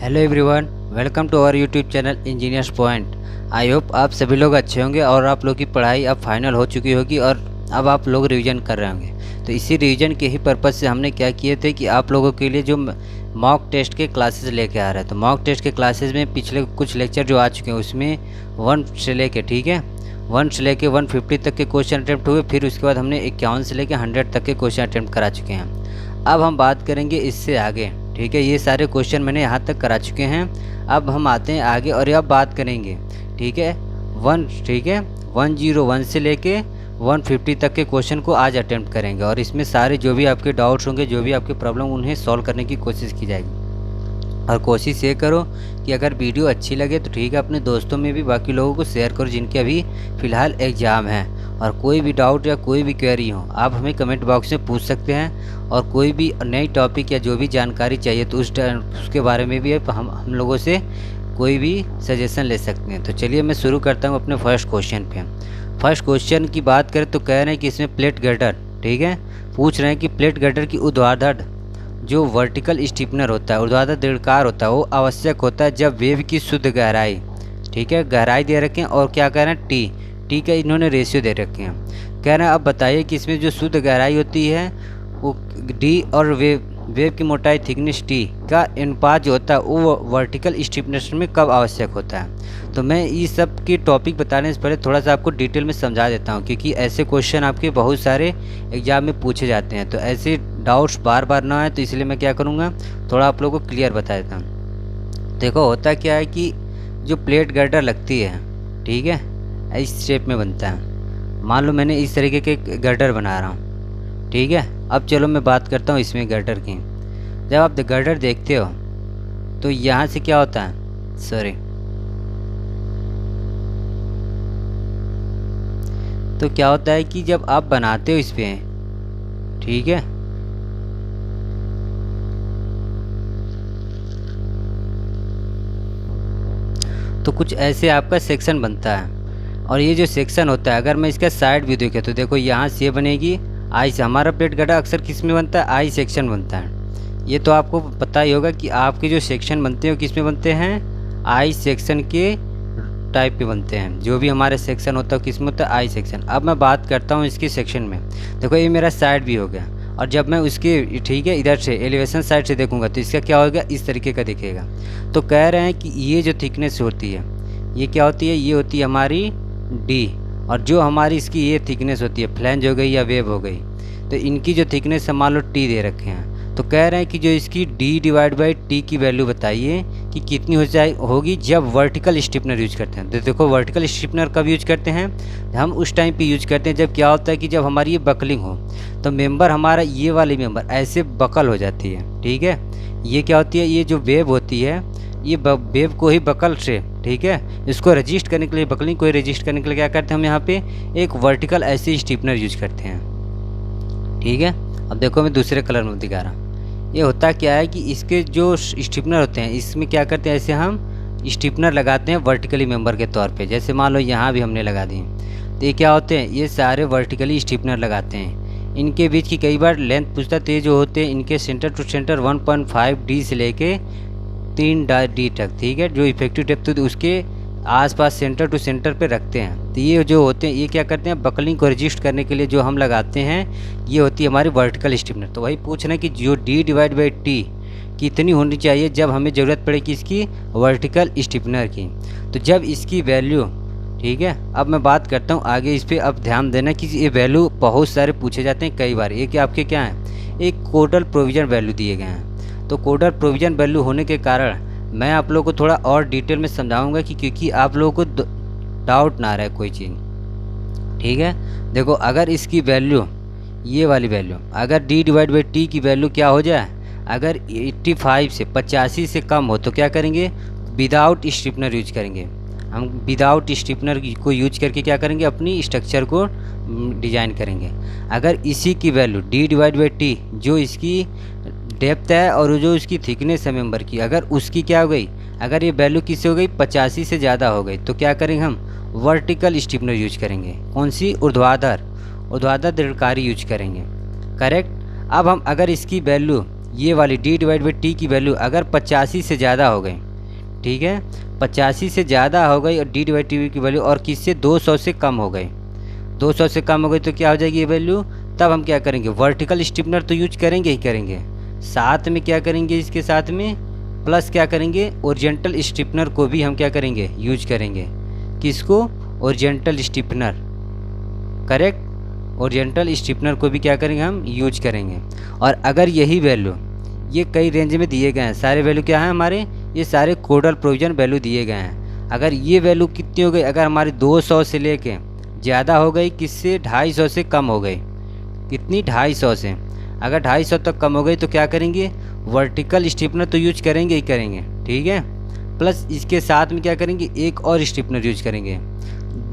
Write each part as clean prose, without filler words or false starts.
Hello everyone, welcome to our YouTube channel engineers point. I hope आप सभी लोग अच्छे होंगे और आप लोग की पढ़ाई अब फाइनल हो चुकी होगी और अब आप लोग रिवीजन कर रहे होंगे। तो इसी रिवीजन के ही पर्पज़ से हमने क्या किए थे कि आप लोगों के लिए जो मॉक टेस्ट के क्लासेस लेके आ रहे हैं। तो मॉक टेस्ट के क्लासेस में पिछले कुछ लेक्चर जो आ चुके हैं उसमें 1 से लेके 1 से लेके 150 तक के क्वेश्चन अटैम्प्ट हुए। फिर उसके बाद हमने 51 से लेके 100 तक के क्वेश्चन अटैम्प्ट करा चुके हैं। अब हम बात करेंगे इससे आगे, ठीक है। ये सारे क्वेश्चन मैंने यहाँ तक करा चुके हैं। अब हम आते हैं आगे और अब बात करेंगे, ठीक है, 101 से लेके 150 तक के क्वेश्चन को आज अटेम्प्ट करेंगे और इसमें सारे जो भी आपके डाउट्स होंगे, जो भी आपके प्रॉब्लम, उन्हें सॉल्व करने की कोशिश की जाएगी। और कोशिश ये करो कि अगर वीडियो अच्छी लगे तो ठीक है, अपने दोस्तों में भी बाकी लोगों को शेयर करो जिनके अभी फ़िलहाल एग्ज़ाम है। और कोई भी डाउट या कोई भी क्वेरी हो आप हमें कमेंट बॉक्स में पूछ सकते हैं। और कोई भी नई टॉपिक या जो भी जानकारी चाहिए तो उसके बारे में भी हम लोगों से कोई भी सजेशन ले सकते हैं। तो चलिए मैं शुरू करता हूँ अपने फर्स्ट क्वेश्चन पे। फर्स्ट क्वेश्चन की बात करें तो कह रहे हैं कि इसमें प्लेट गर्डर, ठीक है, पूछ रहे हैं कि प्लेट गर्डर की ऊर्ध्वाधर जो वर्टिकल स्टीफनर होता है, ऊर्ध्वाधर दृढ़कार होता है, वो आवश्यक होता है जब वेव की शुद्ध गहराई, ठीक है, गहराई दे रखे हैं और क्या कह रहे हैं टी का इन्होंने रेशियो दे रखे हैं। कह रहे हैं अब बताइए कि इसमें जो शुद्ध गहराई होती है वो डी और वेव की मोटाई थिकनेस टी का अनुपात जो होता है वो वर्टिकल स्टीफनेस में कब आवश्यक होता है। तो मैं इस सब की टॉपिक बताने से पहले थोड़ा सा आपको डिटेल में समझा देता हूँ, क्योंकि ऐसे क्वेश्चन आपके बहुत सारे एग्जाम में पूछे जाते हैं। तो ऐसे डाउट्स बार बार ना आए, तो इसलिए मैं क्या करूँगा, थोड़ा आप लोगों को क्लियर बता देता हूँ। देखो होता क्या है कि जो प्लेट गर्डर लगती है, ठीक है, इस शेप में बनता है। मान लो मैंने इस तरीके के गर्डर बना रहा हूँ, ठीक है। अब चलो मैं बात करता हूँ इसमें गर्डर की। जब आप गर्डर देखते हो तो यहाँ से क्या होता है, तो क्या होता है कि जब आप बनाते हो इस पे, ठीक है, तो कुछ ऐसे आपका सेक्शन बनता है। और ये जो सेक्शन होता है, अगर मैं इसका साइड व्यू देखे तो देखो यहाँ से बनेगी आई से। हमारा प्लेट गर्डर अक्सर किस में बनता है, आई सेक्शन बनता है। ये तो आपको पता ही होगा कि आपके जो सेक्शन बनते हैं किस में बनते हैं, आई सेक्शन के टाइप पे बनते हैं। जो भी हमारे सेक्शन होता है किस में होता है, आई सेक्शन। अब मैं बात करता हूँ इसके सेक्शन में। देखो ये मेरा साइड व्यू हो गया और जब मैं उसके, ठीक है, इधर से एलिवेशन साइड से देखूंगा तो इसका क्या होगा, इस तरीके का दिखेगा। तो कह रहे हैं कि ये जो थिकनेस होती है ये क्या होती है, ये होती है हमारी डी। और जो हमारी इसकी ये थिकनेस होती है, फ्लैंज हो गई या वेव हो गई, तो इनकी जो थिकनेस है मान लो टी दे रखे हैं। तो कह रहे हैं कि जो इसकी d/t की वैल्यू बताइए कि कितनी होगी जब वर्टिकल स्टीफनर यूज करते हैं। तो देखो वर्टिकल स्टीफनर कब यूज करते हैं, हम उस टाइम पे यूज करते हैं जब क्या होता है कि जब हमारी ये बकलिंग हो, तो मेंबर हमारा ये वाली मेंबर ऐसे बकल हो जाती है, ठीक है। ये क्या होती है, ये जो वेव होती है ये वेव को ही बकल से, ठीक है, इसको रजिस्ट करने के लिए, बकलिंग को ही रजिस्ट करने के लिए क्या करते हैं हम यहाँ पे एक वर्टिकल ऐसे स्टीफनर यूज करते हैं, ठीक है। अब देखो मैं दूसरे कलर में दिखा रहा हूँ। ये होता क्या है कि इसके जो स्टीफनर होते हैं इसमें क्या करते हैं, ऐसे हम स्टीफनर लगाते हैं वर्टिकली मेंबर के तौर पे। जैसे मान लो यहाँ भी हमने लगा दिए, तो ये क्या होते हैं, ये सारे वर्टिकली स्टीफनर लगाते हैं। इनके बीच की कई बार लेंथ पूछता है, जो होते हैं इनके सेंटर टू सेंटर 1.5 डी से लेके 3 डी तक, ठीक है, जो इफेक्टिव डेप्थ होती है उसके आसपास सेंटर टू सेंटर पे रखते हैं। तो ये जो होते हैं ये क्या करते हैं, बकलिंग को रजिस्ट करने के लिए जो हम लगाते हैं ये होती है हमारी वर्टिकल स्टीफनर। तो वही पूछ रहे हैं कि जो d/t कितनी होनी चाहिए जब हमें ज़रूरत पड़े कि इसकी वर्टिकल स्टीफनर की। तो जब इसकी वैल्यू, ठीक है, अब मैं बात करता हूँ आगे इस पर। अब ध्यान देना कि ये वैल्यू बहुत सारे पूछे जाते हैं कई बार। ये कि आपके क्या हैं, एक कोडल प्रोविजन वैल्यू दिए गए हैं। तो कोडल प्रोविजन वैल्यू होने के कारण मैं आप लोगों को थोड़ा और डिटेल में समझाऊंगा कि क्योंकि आप लोगों को डाउट ना रहे कोई चीज़, ठीक है। देखो अगर इसकी वैल्यू, ये वाली वैल्यू, अगर d/t की वैल्यू क्या हो जाए, अगर 85 से 85 से कम हो तो क्या करेंगे, विदाउट स्टीफनर यूज करेंगे। हम विदाउट स्टीफनर को यूज करके क्या करेंगे, अपनी स्ट्रक्चर को डिज़ाइन करेंगे। अगर इसी की वैल्यू d/t जो इसकी डेप्थ है और जो इसकी थिकनेस है मेंबर की, अगर उसकी क्या हो गई, अगर ये वैल्यू किससे हो गई, 85 से ज़्यादा हो गई, तो क्या करेंगे हम वर्टिकल स्टीफनर यूज करेंगे। कौन सी, ऊर्ध्वाधर दृढ़कारी यूज करेंगे, करेक्ट। अब हम अगर इसकी वैल्यू ये वाली d डिवाइड बाई टी की वैल्यू अगर 85 से ज़्यादा हो गई, ठीक है, 85 से ज़्यादा हो गई और d डिवाइड टी की वैल्यू और किससे 200 से कम हो गई, 200 से कम हो गई तो क्या हो जाएगी ये वैल्यू, तब हम क्या करेंगे, वर्टिकल स्टिफनर तो यूज करेंगे ही करेंगे, साथ में क्या करेंगे, इसके साथ में प्लस क्या करेंगे, ओरिजेंटल स्टिफनर को भी हम क्या करेंगे, यूज करेंगे। किसको, horizontal stiffener, correct, horizontal stiffener को भी क्या करेंगे, हम यूज करेंगे। और अगर यही वैल्यू, ये कई रेंज में दिए गए हैं, सारे वैल्यू क्या हैं हमारे, ये सारे कोडल प्रोविजन वैल्यू दिए गए हैं। अगर ये वैल्यू कितनी हो गई, अगर हमारी 200 से लेके ज़्यादा हो गई, किससे, 250 से कम हो गई, कितनी, 250 से, अगर 250 तक कम हो गई तो क्या करेंगे, वर्टिकल स्टिफनर तो यूज करेंगे ही करेंगे, ठीक है, प्लस इसके साथ में क्या करेंगे, एक और स्टिफनर यूज करेंगे,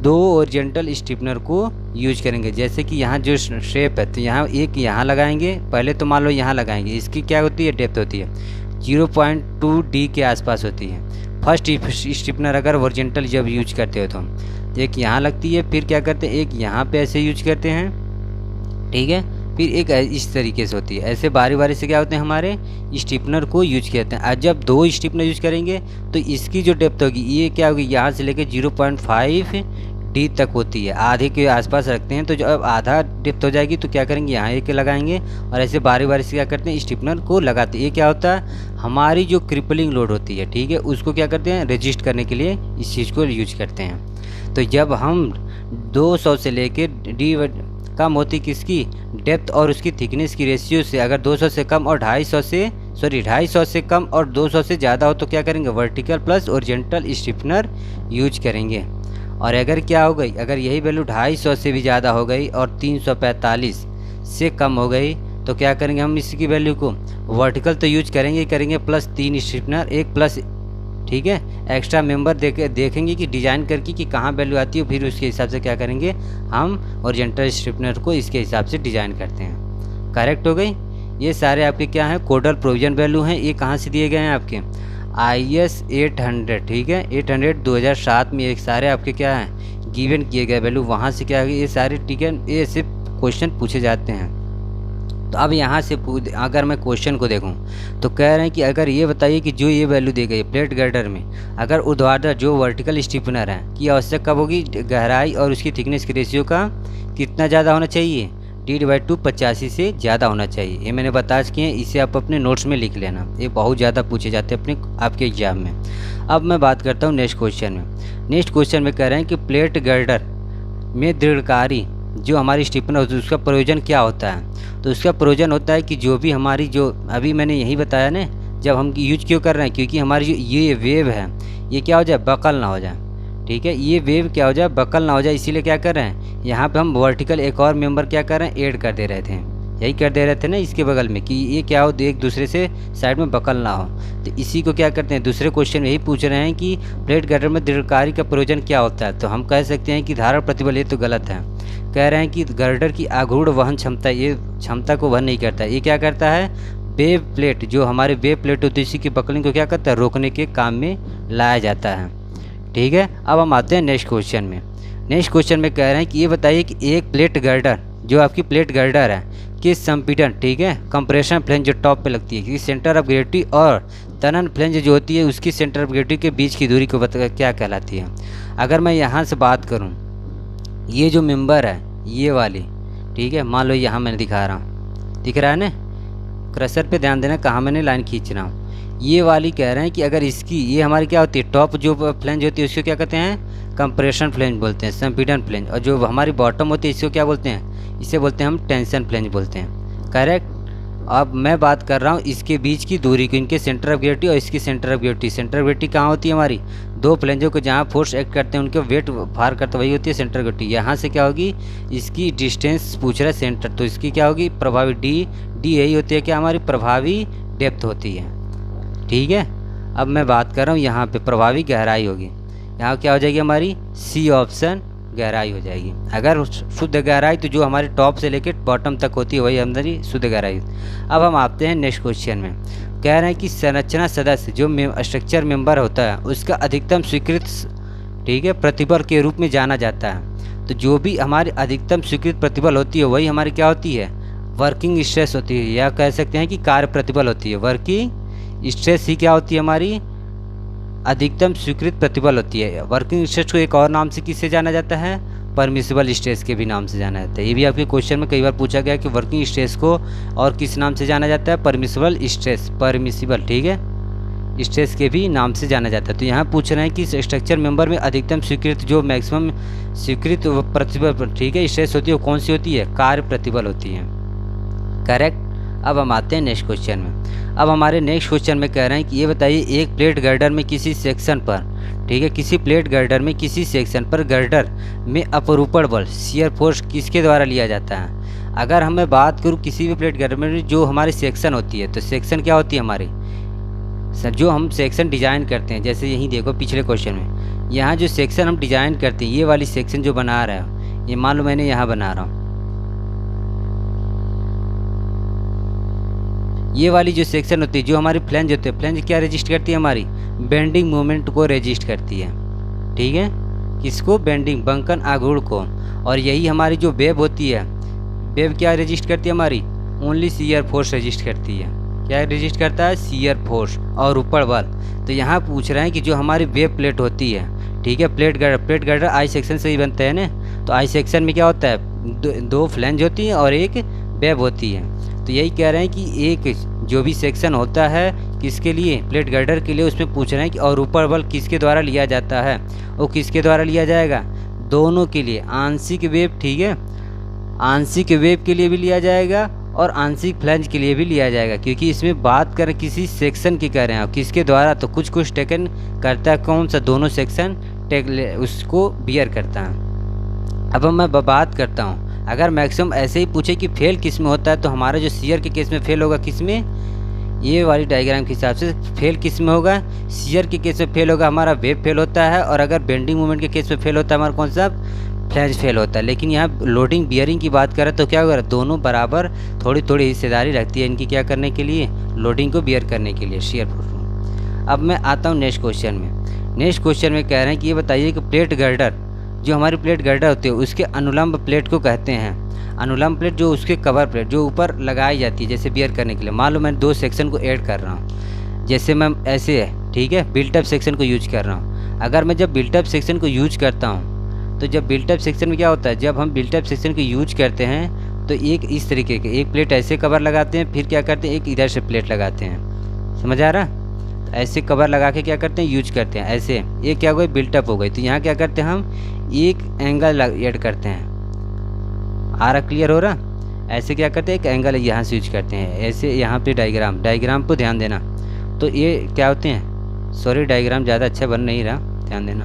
2 ओरिजेंटल स्टिफनर को यूज करेंगे। जैसे कि यहाँ जो शेप है तो यहाँ एक यहाँ लगाएंगे, पहले तो मान लो यहाँ लगाएंगे, इसकी क्या होती है, डेप्थ होती है 0.2 D के आसपास होती है। फर्स्ट स्टिफनर अगर ओरिजेंटल जब यूज करते हो तो एक यहाँ लगती है, फिर क्या करते हैं, एक यहाँ पे ऐसे यूज करते हैं, ठीक है, फिर एक इस तरीके से होती है, ऐसे बारी बारी से क्या होते हैं हमारे स्टिफनर को यूज करते हैं। आज जब 2 स्टिफनर यूज करेंगे तो इसकी जो डेप्थ होगी ये क्या होगी, यहाँ से लेके 0.5 D तक होती है, आधे के आसपास रखते हैं। तो जब आधा डेप्थ हो जाएगी तो क्या करेंगे, यहाँ एक लगाएंगे और ऐसे बारी बारी से क्या करते हैं, स्टिफनर को लगाते हैं। ये क्या होता है, हमारी जो क्रिपलिंग लोड होती है, ठीक है, उसको क्या करते हैं, रजिस्ट करने के लिए इस चीज़ को यूज करते हैं। तो जब हम 200 से लेके डी कम होती किसकी, डेप्थ और उसकी थिकनेस की रेशियो से, अगर 200 से कम और 250 से कम और 200 से ज़्यादा हो तो क्या करेंगे, vertical plus horizontal stiffener use करेंगे। और अगर क्या हो गई, अगर यही वैल्यू 250 से भी ज़्यादा हो गई और 345 से कम हो गई तो क्या करेंगे, हम इसकी वैल्यू को वर्टिकल तो यूज करेंगे प्लस 3 स्टिफनर, एक प्लस, ठीक है, एक्स्ट्रा मेंबर देखेंगे कि डिज़ाइन करके कि कहाँ वैल्यू आती है, फिर उसके हिसाब से क्या करेंगे, हम ओरिजेंटल स्टिफनर को इसके हिसाब से डिज़ाइन करते हैं। करेक्ट हो गई। ये सारे आपके क्या हैं, कोडल प्रोविजन वैल्यू हैं। ये कहाँ से दिए गए हैं, आपके IS 800, ठीक है, 800 2007 में। एक सारे आपके क्या हैं, गिवन किए गए वैल्यू, वहाँ से क्या है, ये सारे, ठीक है, ये सिर्फ क्वेश्चन पूछे जाते हैं। तो अब यहाँ से अगर मैं क्वेश्चन को देखूँ तो कह रहे हैं कि अगर ये बताइए कि जो ये वैल्यू दी गई प्लेट गर्डर में, अगर ऊर्ध्वाधर जो वर्टिकल स्टिफनर है की आवश्यक कब होगी, गहराई और उसकी थिकनेस के रेशियो का कितना ज़्यादा होना चाहिए, D/2 85 से ज़्यादा होना चाहिए। ये मैंने बता चुके हैं, इसे आप अपने नोट्स में लिख लेना, ये बहुत ज़्यादा पूछे जाते हैं आपके एग्जाम में। अब मैं बात करता हूँ नेक्स्ट क्वेश्चन में। नेक्स्ट क्वेश्चन में कह रहे हैं कि प्लेट गर्डर में दृढ़कारी जो हमारी स्टिफनर होती है उसका प्रयोजन क्या होता है। तो उसका प्रयोजन होता है कि जो भी हमारी, जो अभी मैंने यही बताया ना, जब हम यूज क्यों कर रहे हैं, क्योंकि हमारी जो ये वेव है ये क्या हो जाए, बकल ना हो जाए, ठीक है, ये वेव क्या हो जाए, बकल ना हो जाए, इसीलिए क्या कर रहे हैं, यहाँ पे हम वर्टिकल एक और मेंबर क्या कर रहे हैं, ऐड कर दे रहे थे, यही कर दे रहे थे ना इसके बगल में, कि ये क्या हो, एक दूसरे से साइड में बकल ना हो। तो इसी को क्या करते हैं, दूसरे क्वेश्चन में यही पूछ रहे हैं कि प्लेट गर्डर में दृढ़कारी का प्रयोजन क्या होता है। तो हम कह सकते हैं कि धारण प्रतिबल, ये तो गलत है। कह रहे हैं कि गर्डर की आघूर्ण वहन क्षमता, ये क्षमता को वहन नहीं करता है। ये क्या करता है, वेव प्लेट, जो हमारे वेव प्लेट होती है इसी की बकलिंग को क्या करता है, रोकने के काम में लाया जाता है, ठीक है। अब हम आते हैं नेक्स्ट क्वेश्चन में। नेक्स्ट क्वेश्चन में कह रहे हैं कि ये बताइए कि एक प्लेट गर्डर, जो आपकी प्लेट गर्डर है, किस संपीड़न, ठीक है, कंप्रेशन फ्लेंज जो टॉप पे लगती है, कि सेंटर ऑफ ग्रेविटी और तनन फ्लेंज जो होती है उसकी सेंटर ऑफ ग्रेविटी के बीच की दूरी को क्या कहलाती है। अगर मैं यहाँ से बात करूँ, ये जो मेंबर है ये वाली, ठीक है, मान लो यहाँ मैंने दिखा रहा हूँ, दिख रहा है ना, क्रशर पे ध्यान देना कहाँ मैंने लाइन खींच रहा हूँ। ये वाली कह रहे हैं कि अगर इसकी, ये हमारी क्या होती है, टॉप जो फ्लेंज होती है उसको क्या कहते हैं, कंप्रेशन फ्लेंज बोलते हैं, संपीड़न फ्लेंज। और जो हमारी बॉटम होती है इसको क्या बोलते हैं, इसे बोलते हैं हम टेंशन फ्लेंज बोलते हैं। करेक्ट। अब मैं बात कर रहा हूँ इसके बीच की दूरी को, इनके सेंटर ऑफ ग्रेविटी और इसकी centre of gravity. Centre of gravity कहाँ होती है हमारी, दो फ्लेंजों को जहाँ फोर्स एक्ट करते हैं उनके वेट फार करते वही होती है सेंटर ऑफ ग्रेविटी। यहाँ से क्या होगी, इसकी डिस्टेंस पूछ रहा है सेंटर, तो इसकी क्या होगी, प्रभावी डी यही होती है कि हमारी प्रभावी डेप्थ होती है, ठीक है। अब मैं बात कर रहा हूँ यहाँ पे प्रभावी गहराई होगी, यहाँ क्या हो जाएगी हमारी सी ऑप्शन, गहराई हो जाएगी। अगर शुद्ध गहराई तो जो हमारे टॉप से लेकर बॉटम तक होती है वही हमारी शुद्ध गहराई। अब हम आते हैं नेक्स्ट क्वेश्चन में। कह रहे हैं कि संरचना सदस्य जो स्ट्रक्चर मेंबर होता है उसका अधिकतम स्वीकृत, ठीक है, प्रतिबल के रूप में जाना जाता है। तो जो भी हमारी अधिकतम स्वीकृत प्रतिबल होती है वही हमारी क्या होती है, वर्किंग स्ट्रेस होती है, या कह सकते हैं कि कार्य प्रतिबल होती है। वर्किंग स्ट्रेस ही क्या होती है हमारी, अधिकतम स्वीकृत प्रतिबल होती है। वर्किंग स्ट्रेस को एक और नाम से किससे जाना जाता है, परमिसिबल स्ट्रेस के भी नाम से जाना जाता है। ये भी आपके क्वेश्चन में कई बार पूछा गया कि वर्किंग स्ट्रेस को और किस नाम से जाना जाता है, परमिसिबल स्ट्रेस, परमिसिबल, ठीक है, स्ट्रेस के भी नाम से जाना जाता है। तो यहाँ पूछ रहे हैं कि स्ट्रक्चर मेंबर में अधिकतम स्वीकृत, जो मैक्सिमम स्वीकृत प्रतिबल, ठीक है, स्ट्रेस होती है, वो कौन सी होती है, कार्य प्रतिबल होती है। करेक्ट। अब हम आते हैं नेक्स्ट क्वेश्चन में। अब हमारे नेक्स्ट क्वेश्चन में कह रहे हैं कि ये बताइए, एक प्लेट गर्डर में किसी सेक्शन पर, ठीक है, किसी प्लेट गर्डर में किसी सेक्शन पर गर्डर में अपरूपण बल, शियर फोर्स किसके द्वारा लिया जाता है। अगर हम मैं बात करूँ किसी भी प्लेट गर्डर में जो हमारी सेक्शन होती है, तो सेक्शन क्या होती है हमारी, जो हम सेक्शन डिज़ाइन करते हैं, जैसे यहीं देखो पिछले क्वेश्चन में, यहाँ जो सेक्शन हम डिज़ाइन करते हैं, ये वाली सेक्शन जो बना रहा है, ये मान लो मैंने यहाँ बना रहा हूँ, ये वाली जो सेक्शन होती है, जो हमारी फ्लैंज होती है, फ्लैंज क्या रजिस्ट करती है, हमारी बेंडिंग मोमेंट को रजिस्ट करती है, ठीक है, किसको, बेंडिंग, बंकन आघूर्ण को। और यही हमारी जो वेब होती है, वेब क्या रजिस्ट करती है हमारी, ओनली शियर फोर्स रजिस्ट करती है। क्या रजिस्ट करता है, शियर फोर्स और ऊपर बल। तो यहाँ पूछ रहे हैं कि जो हमारी वेब प्लेट होती है, ठीक है, प्लेट गर्डर आई सेक्शन से ही बनते हैं ना, तो आई सेक्शन में क्या होता है, दो फ्लैंज होती है और एक वेब होती है। तो यही कह रहे हैं कि एक जो भी सेक्शन होता है किसके लिए, प्लेट गर्डर के लिए, उसमें पूछ रहे हैं कि और ऊपर बल किसके द्वारा लिया जाता है, वो किसके द्वारा लिया जाएगा, दोनों के लिए, आंशिक वेब, ठीक है, आंशिक वेब के लिए भी लिया जाएगा और आंशिक फ्लैंज के लिए भी लिया जाएगा, क्योंकि इसमें बात करें किसी सेक्शन की कर रहे हैं, किसके द्वारा, तो कुछ टेकन करता है, कौन सा, दोनों सेक्शन उसको बियर करता है। अब मैं बात करता हूँ, अगर मैक्सिमम ऐसे ही पूछे कि फेल किस में होता है, तो हमारा जो शियर के केस में फेल होगा किस में, ये वाली डायग्राम के हिसाब से फेल किस में होगा, शियर के केस में फेल होगा हमारा वेब फेल होता है, और अगर बेंडिंग मूवमेंट के केस में फेल होता है हमारा कौन सा, फ्लैंज फेल होता है। लेकिन यहाँ लोडिंग बियरिंग की बात करें तो क्या होगा, दोनों बराबर थोड़ी थोड़ी हिस्सेदारी रखती है इनकी, क्या करने के लिए, लोडिंग को बियर करने के लिए, शियर फोर्स। अब मैं आता हूँ नेक्स्ट क्वेश्चन में। नेक्स्ट क्वेश्चन में कह रहे हैं कि ये बताइए कि प्लेट गर्डर, जो हमारी प्लेट गर्डर होती है, उसके अनुलंब प्लेट को कहते हैं, अनुलंब प्लेट जो उसके कवर प्लेट जो ऊपर लगाई जाती है जैसे बियर करने के लिए। मान लो मैं दो सेक्शन को ऐड कर रहा हूँ, जैसे मैं ऐसे है, ठीक है, बिल्टअप सेक्शन को यूज कर रहा हूँ। अगर मैं जब बिल्टअप सेक्शन को यूज करता हूँ, तो जब बिल्टअप सेक्शन में क्या होता है, जब हम बिल्टअप सेक्शन को यूज करते हैं तो एक इस तरीके के, एक प्लेट ऐसे कवर लगाते हैं, फिर क्या करते हैं, एक इधर से प्लेट लगाते हैं, समझ आ रहा, तो ऐसे कवर लगा के क्या करते हैं, यूज करते हैं ऐसे, ये क्या हो गई, बिल्टअप हो गई। तो यहाँ क्या करते हैं, हम एक एंगल ऐड करते हैं, आ रहा, क्लियर हो रहा, ऐसे क्या करते हैं, एक एंगल यहाँ से यूज करते हैं, ऐसे यहाँ पे डायग्राम पर ध्यान देना। तो ये क्या होते हैं, सॉरी डायग्राम ज़्यादा अच्छा बन नहीं रहा, ध्यान देना।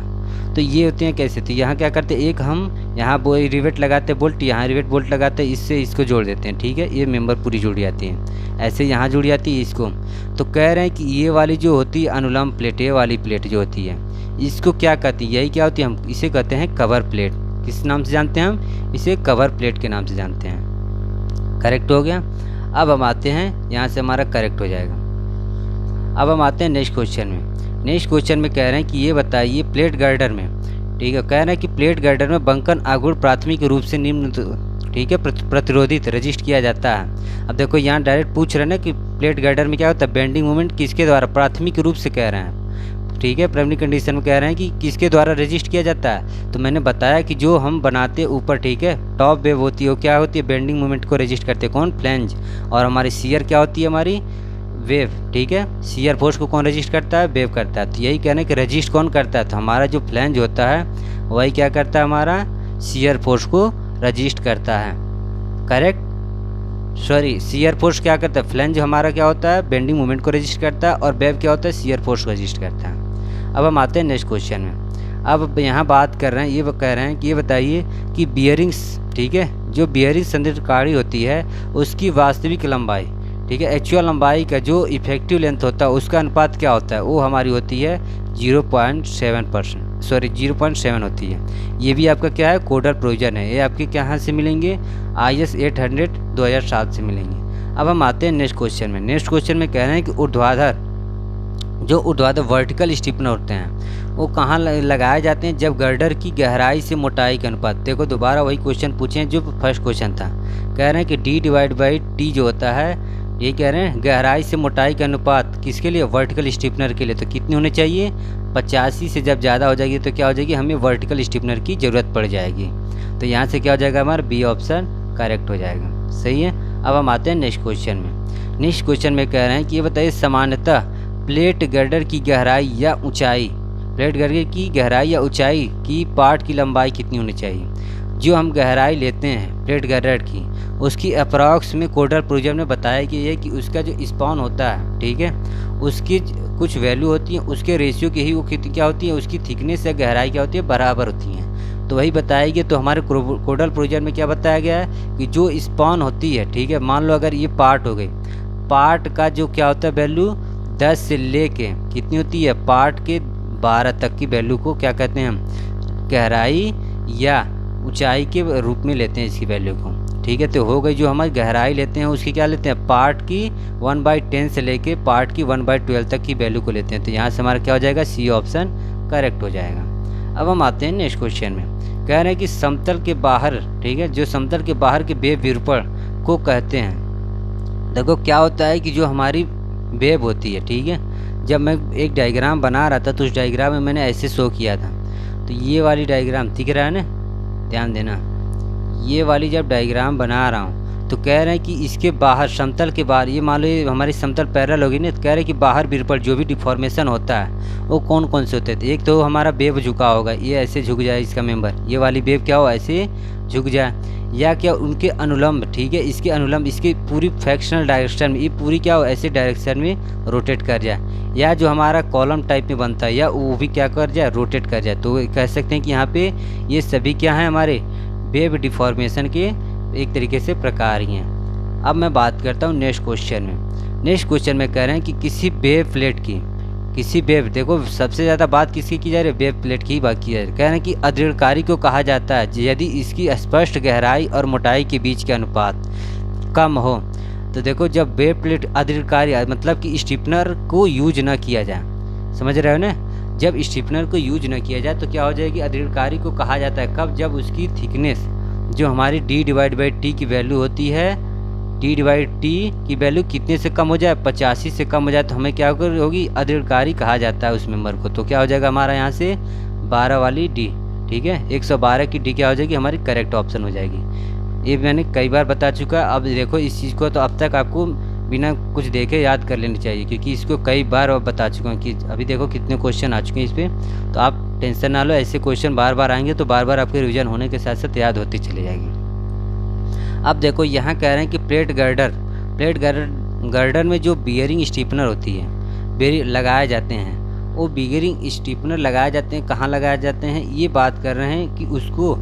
तो ये होते हैं कैसे, तो यहाँ क्या करते हैं, एक हम यहाँ रिवेट लगाते हैं बोल्ट, यहाँ रिवेट बोल्ट लगाते हैं, इससे इसको जोड़ देते हैं, ठीक है, ये मेंबर पूरी जुड़ जाती है, ऐसे यहाँ जुड़ जाती है इसको। तो कह रहे हैं कि ये वाली जो होती है अनुलंब प्लेट, ये वाली प्लेट जो होती है, इसको क्या कहती है, यही क्या होती है, हम इसे कहते हैं कवर प्लेट। किस नाम से जानते हैं हम, इसे कवर प्लेट के नाम से जानते हैं। करेक्ट हो गया। अब हम आते हैं, यहाँ से हमारा करेक्ट हो जाएगा। अब हम आते हैं नेक्स्ट क्वेश्चन में। नेक्स्ट क्वेश्चन में कह रहे हैं कि ये बताइए प्लेट गर्डर में, ठीक है, कह रहे हैं कि प्लेट गर्डर में बंकन आघूर्ण प्राथमिक रूप से निम्न, ठीक है, प्रतिरोधित रजिस्ट किया जाता है। अब देखो यहाँ डायरेक्ट पूछ रहे हैं ना कि प्लेट गर्डर में क्या होता है, बेंडिंग मोमेंट किसके द्वारा, प्राथमिक रूप से कह रहे हैं, ठीक है, प्राइमरी कंडीशन में कह रहे हैं कि किसके द्वारा रजिस्ट किया जाता है। तो मैंने बताया कि जो हम बनाते ऊपर, ठीक है, टॉप वेव होती है, वो क्या होती है, बेंडिंग मोमेंट को रजिस्ट करते हैं, कौन, फ्लैंज, और हमारी शियर क्या होती है, हमारी वेव, ठीक है, शियर फोर्स को कौन रजिस्ट करता है, वेव करता है। तो यही कहना है कि रजिस्ट कौन करता है, तो हमारा जो फ्लैंज होता है वही क्या करता है, हमारा शियर फोर्स को रजिस्ट करता है। करेक्ट, सॉरी, शियर फोर्स क्या करता है, फ्लैंज हमारा क्या होता है, बेंडिंग मोमेंट को रजिस्ट करता है, और वेव क्या होता है, शियर फोर्स को रजिस्ट करता है। अब हम आते हैं नेक्स्ट क्वेश्चन में। अब यहाँ बात कर रहे हैं, ये कह रहे हैं कि ये बताइए कि बियरिंग्स, ठीक है, जो बियरिंग संदर्भकारी होती है उसकी वास्तविक लंबाई, ठीक है, एक्चुअल लंबाई का जो इफेक्टिव लेंथ होता है उसका अनुपात क्या होता है, वो हमारी होती है 0.7%, सॉरी 0.7 होती है। ये भी आपका क्या है, कोडल प्रोविजन है, ये आपके कहाँ से मिलेंगे, IS 800 2007 से मिलेंगे। अब हम आते हैं नेक्स्ट क्वेश्चन में। नेक्स्ट क्वेश्चन में कह रहे हैं कि ऊर्ध्वाधर जो ऊर्ध्वाधर वर्टिकल स्टीफनर होते हैं वो कहाँ लगाए जाते हैं, जब गर्डर की गहराई से मोटाई के अनुपात। देखो दोबारा वही क्वेश्चन पूछे हैं जो फर्स्ट क्वेश्चन था, कह रहे हैं कि D/T जो होता है, ये कह रहे हैं गहराई से मोटाई का अनुपात किसके लिए, वर्टिकल स्टीफनर के लिए। तो कितने होने चाहिए, 85 से जब ज़्यादा हो जाएगी तो क्या हो जाएगी, हमें वर्टिकल स्टीफनर की ज़रूरत पड़ जाएगी। तो यहाँ से क्या हो जाएगा, हमारा बी ऑप्शन करेक्ट हो जाएगा। सही है। अब हम आते हैं नेक्स्ट क्वेश्चन में। नेक्स्ट क्वेश्चन में कह रहे हैं कि ये बताइए सामान्यतः प्लेट गर्डर की गहराई या ऊंचाई, प्लेट गर्डर की गहराई या ऊंचाई की पार्ट की लंबाई कितनी होनी चाहिए। जो हम गहराई लेते हैं प्लेट गर्डर की, उसकी अप्रॉक्स में कोडल प्रोजेक्ट में बताया कि ये कि उसका जो स्पॉन होता है, ठीक है, उसकी कुछ वैल्यू होती है, उसके रेशियो की ही वो क्या होती है, उसकी थिकनेस या गहराई क्या होती है, बराबर होती है। तो वही बताया गया। तो हमारे कोडल प्रोजेक्ट में क्या बताया गया है कि जो स्पॉन होती है, ठीक है, मान लो अगर ये पार्ट हो गई, पार्ट का जो क्या होता है वैल्यू 10 से लेके कितनी होती है, पार्ट के 12 तक की वैल्यू को क्या कहते हैं हम, गहराई या ऊंचाई के रूप में लेते हैं इसकी वैल्यू को। ठीक है, तो हो गई जो हमारी गहराई लेते हैं उसकी क्या लेते हैं, पार्ट की 1/10 से लेके पार्ट की 1/12 तक की वैल्यू को लेते हैं। तो यहाँ से हमारा क्या हो जाएगा, सी ऑप्शन करेक्ट हो जाएगा। अब हम आते हैं नेक्स्ट क्वेश्चन में। कह रहे हैं कि समतल के बाहर, ठीक है, जो समतल के बाहर के वेव विरूपण को कहते हैं। देखो क्या होता है कि जो हमारी वेव होती है, ठीक है, जब मैं एक डायग्राम बना रहा था तो उस डायग्राम में मैंने ऐसे शो किया था। तो ये वाली डायग्राम दिख रहा है ना, ध्यान देना, ये वाली जब डायग्राम बना रहा हूँ तो कह रहे हैं कि इसके बाहर, समतल के बाहर, ये मान लो हमारी समतल पैरेलल होगी ना, तो कह रहे हैं कि बाहर विरूपण जो भी डिफॉर्मेशन होता है वो कौन कौन से होते थे। एक तो हमारा वेव झुका होगा, ये ऐसे झुक जाए इसका मेंबर, ये वाली वेव क्या हो, ऐसे झुक जाए, या क्या उनके अनुलंब, ठीक है, इसके अनुलंब, इसकी पूरी फ्रैक्शनल डायरेक्शन में, ये पूरी क्या हो, ऐसे डायरेक्शन में रोटेट कर जाए, या जो हमारा कॉलम टाइप में बनता है या वो भी क्या कर जाए, रोटेट कर जाए। तो कह सकते हैं कि यहाँ पे ये सभी क्या हैं, हमारे वेव डिफॉर्मेशन के एक तरीके से प्रकार ही हैं। अब मैं बात करता हूँ नेक्स्ट क्वेश्चन में। नेक्स्ट क्वेश्चन में कह रहे हैं कि किसी वेव प्लेट की, किसी वेव, देखो सबसे ज़्यादा बात किसकी की जा रही है, वेव प्लेट की बात की जा रही है। कह रहे हैं कि अदृढ़कारी को कहा जाता है यदि इसकी स्पष्ट गहराई और मोटाई के बीच के अनुपात कम हो। तो देखो जब वेव प्लेट अदृढ़कारी, मतलब कि स्टीफनर को यूज ना किया जाए, समझ रहे हो ना, जब स्टीफनर को यूज ना किया जाए तो क्या हो जाएगी, अदृढ़कारी को कहा जाता है कब, जब उसकी थिकनेस जो हमारी D/T की वैल्यू होती है, D/T की वैल्यू कितने से कम हो जाए, 85 से कम हो जाए, तो हमें क्या होगी, अदृढ़कारी कहा जाता है उस मेंबर को। तो क्या हो जाएगा हमारा यहाँ से 12 वाली D, ठीक है, 112 की D क्या हो जाएगी, हमारी करेक्ट ऑप्शन हो जाएगी। ये मैंने कई बार बता चुका। अब देखो इस चीज़ को तो अब तक आपको बिना कुछ देखे याद कर लेनी चाहिए, क्योंकि इसको कई बार बता चुका हूँ कि अभी देखो कितने क्वेश्चन आ चुके हैं इस पर। तो आप टेंशन ना लो, ऐसे क्वेश्चन बार बार आएंगे तो बार बार आपके रिवीजन होने के साथ साथ याद होती चली जाएगी। अब देखो यहाँ कह रहे हैं कि प्लेट गर्डर में जो बियरिंग स्टीफनर होती है, बेरिंग लगाए जाते हैं, वो बियरिंग स्टीफनर लगाए जाते हैं, कहाँ लगाए जाते हैं, ये बात कर रहे हैं कि उसको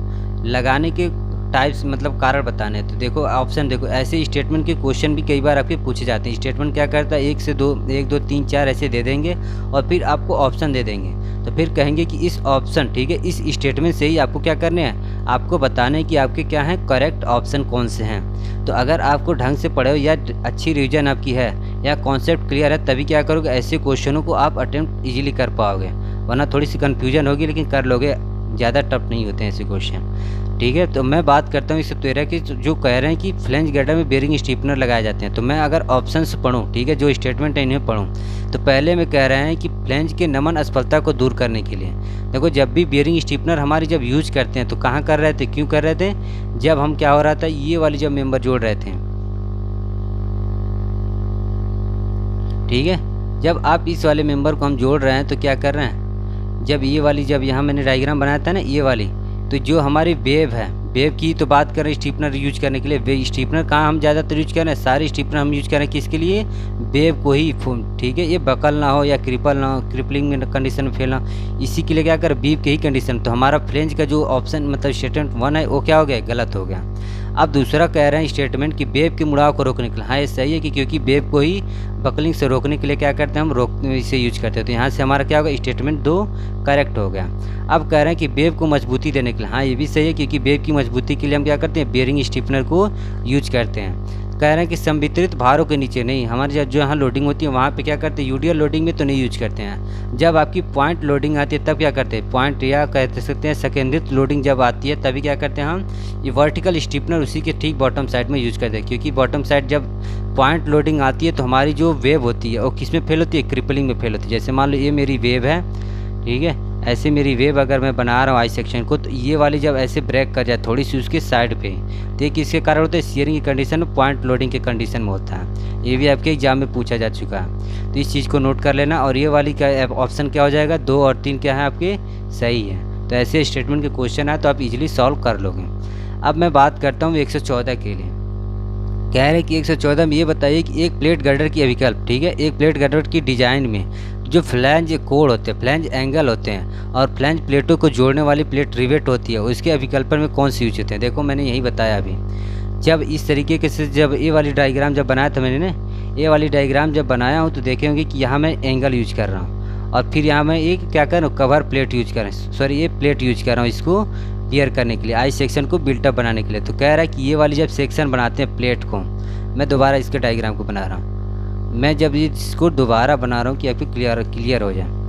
लगाने के टाइप्स, मतलब कारण बताने। तो देखो ऑप्शन, देखो ऐसे स्टेटमेंट के क्वेश्चन भी कई बार आपके पूछे जाते हैं। स्टेटमेंट क्या करता है, 1 से 2, 1 2 3 4 ऐसे दे देंगे और फिर आपको ऑप्शन दे देंगे। तो फिर कहेंगे कि इस ऑप्शन, ठीक है, इस स्टेटमेंट से ही आपको क्या करने हैं, आपको बताने कि आपके क्या हैं करेक्ट ऑप्शन कौन से हैं। तो अगर आपको ढंग से पढ़े हो या अच्छी रिविजन आपकी है या कॉन्सेप्ट क्लियर है, तभी क्या करोगे, ऐसे क्वेश्चनों को आप अटेम्प्ट ईजिली कर पाओगे, वरना थोड़ी सी कन्फ्यूजन होगी, लेकिन कर लोगे, ज़्यादा टफ नहीं होते हैं ऐसे क्वेश्चन। ठीक है, तो मैं बात करता हूँ 113 की, जो कह रहे हैं कि फ्लेंज गर्डर में बेरिंग स्टीफनर लगाए जाते हैं। तो मैं अगर ऑप्शंस पढ़ूँ, ठीक है, जो स्टेटमेंट है इन्हें पढ़ूँ, तो पहले में कह रहे हैं कि फ्लेंज के नमन असफलता को दूर करने के लिए। देखो जब भी बेरिंग स्टीफनर हमारी जब यूज करते हैं तो कहाँ कर रहे थे, क्यों कर रहे थे, जब हम क्या हो रहा था, ये वाली जब मेंबर जोड़ रहे थे, ठीक है, जब आप इस वाले मेंबर को हम जोड़ रहे हैं तो क्या कर रहे हैं, जब ये वाली, जब यहाँ मैंने डायग्राम बनाया था ना ये वाली, तो जो हमारी वेव है, वेव की तो बात कर रहे हैं स्टीफनर यूज करने के लिए। वे स्टीफनर कहाँ हम ज़्यादातर यूज कर रहे हैं, सारे स्टीफनर हम यूज कर रहे हैं किसके लिए, वेव को ही, ठीक है, ये बकल ना हो या क्रिपल ना हो, क्रिपलिंग में कंडीशन में फेल ना, इसी के लिए क्या कर, वेव के ही कंडीशन। तो हमारा फ्लेंज का जो ऑप्शन मतलब स्टेटमेंट 1 है वो क्या हो गया, गलत हो गया। अब दूसरा कह रहे हैं स्टेटमेंट कि वेव के मुड़ाव को रोकने के लिए, हाँ ये सही है कि क्योंकि वेव को ही बकलिंग से रोकने के लिए क्या करते हैं, हम इसे यूज करते हैं। तो यहाँ से हमारा क्या होगा, स्टेटमेंट 2 करेक्ट हो गया। अब कह रहे हैं कि वेव को मजबूती देने के लिए, हाँ ये भी सही है क्योंकि वेव की मजबूती के लिए हम क्या करते हैं, बेरिंग स्टीफनर को यूज करते हैं। कह रहे हैं कि संवितरित भारों के नीचे नहीं, हमारे जो यहाँ लोडिंग होती है वहाँ पे क्या करते हैं, यूडीएल लोडिंग में तो नहीं यूज करते हैं। जब आपकी पॉइंट लोडिंग आती है तब क्या करते हैं, पॉइंट या कह सकते हैं सेकेंडरी लोडिंग जब आती है तभी क्या करते हैं हम, ये वर्टिकल स्टिफनर उसी के ठीक बॉटम साइड में यूज करते हैं। क्योंकि बॉटम साइड जब पॉइंट लोडिंग आती है तो हमारी जो वेव होती है वो किस में फेल होती है, क्रिपलिंग में फेल होती है। जैसे मान लो ये मेरी वेव है, ठीक है, ऐसे मेरी वेव अगर मैं बना रहा हूँ आई सेक्शन को, तो ये वाली जब ऐसे ब्रेक कर जाए थोड़ी सी उसके साइड पे, तो ये किसके कारण होता है, शेयरिंग की कंडीशन में, पॉइंट लोडिंग के कंडीशन में होता है। ये भी आपके एग्जाम में पूछा जा चुका है, तो इस चीज़ को नोट कर लेना। और ये वाली क्या ऑप्शन क्या हो जाएगा, 2 और 3 क्या है आपके सही है। तो ऐसे स्टेटमेंट के क्वेश्चन है तो आप इजीली सॉल्व कर लोगे। अब मैं बात करता हूँ 114 के लिए। कह रहे कि 114 में ये बताइए कि एक प्लेट गर्डर की विकल्प, ठीक है, एक प्लेट गर्डर की डिजाइन में जो फ्लैंज कोण होते हैं, फ्लैंज एंगल होते हैं और फ्लैंज प्लेटों को जोड़ने वाली प्लेट रिवेट होती है, उसके अभिकल्पन में कौन से यूज होते हैं। देखो मैंने यही बताया अभी, जब इस तरीके के से जब ये वाली डायग्राम जब बनाया था मैंने ना, ये वाली डायग्राम जब बनाया हूँ तो देखे होंगे कि यहाँ मैं एंगल यूज कर रहा हूँ और फिर यहाँ मैं एक क्या कर रहा हूँ, कवर प्लेट यूज कर रहा हूँ, सॉरी ये प्लेट यूज कर रहा हूँ इसको बियर करने के लिए, आई सेक्शन को बिल्टअप बनाने के लिए। तो कह रहा है कि ये वाली जब सेक्शन बनाते हैं प्लेट को, मैं दोबारा इसके डायग्राम को बना रहा हूँ, मैं जब इसको दोबारा बना रहा हूँ कि आपको क्लियर हो जाए।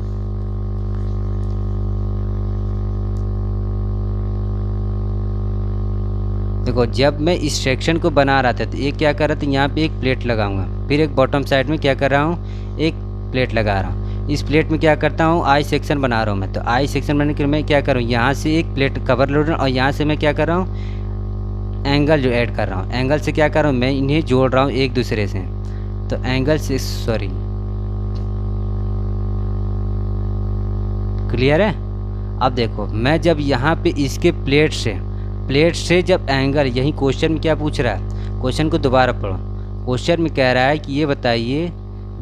देखो जब मैं इस सेक्शन को बना रहा था तो ये क्या कर रहा था, यहाँ पे एक प्लेट लगाऊंगा, फिर एक बॉटम साइड में क्या कर रहा हूँ, एक प्लेट लगा रहा हूँ। इस प्लेट में क्या करता हूँ, आई सेक्शन बना रहा हूँ मैं। तो आई सेक्शन बनाने के लिए मैं क्या कर रहा हूँ, यहाँ से एक प्लेट कवर लोड और यहाँ से मैं क्या कर रहा हूँ, एंगल जो ऐड कर रहा हूँ। एंगल से क्या कर रहा हूँ, मैं इन्हें जोड़ रहा हूँ एक दूसरे से। तो एंगल से, सॉरी क्लियर है। अब देखो मैं जब यहाँ पे इसके प्लेट से जब एंगल, यही क्वेश्चन में क्या पूछ रहा है, क्वेश्चन को दोबारा पढ़ो। क्वेश्चन में कह रहा है कि ये बताइए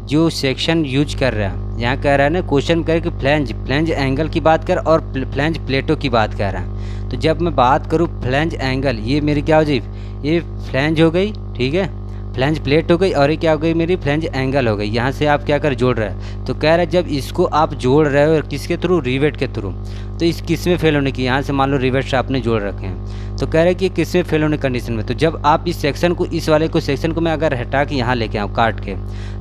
जो सेक्शन यूज कर रहा है, यहाँ कह रहा है ना क्वेश्चन कह कि फ्लैंज एंगल की बात कर और फ्लैंज प्लेटों की बात कर रहा है। तो जब मैं बात करूँ फ्लैंज एंगल, ये मेरी क्या हो जाए, ये फ्लैंज हो गई, ठीक है, फ्लैंज प्लेट हो गई और ये क्या हो गई मेरी फ्लैंज एंगल हो गई। यहाँ से आप क्या कर जोड़ रहे हैं, तो कह रहा है जब इसको आप जोड़ रहे हो किसके थ्रू, रिवेट के थ्रू, तो इस किस में फेल होने की, यहाँ से मान लो रिवेट से आपने जोड़ रखे हैं, तो कह रहा है कि किस में फेल होने कंडीशन में। तो जब आप इस सेक्शन को, इस वाले को सेक्शन को मैं अगर हटा के यहाँ लेके आऊँ काट के,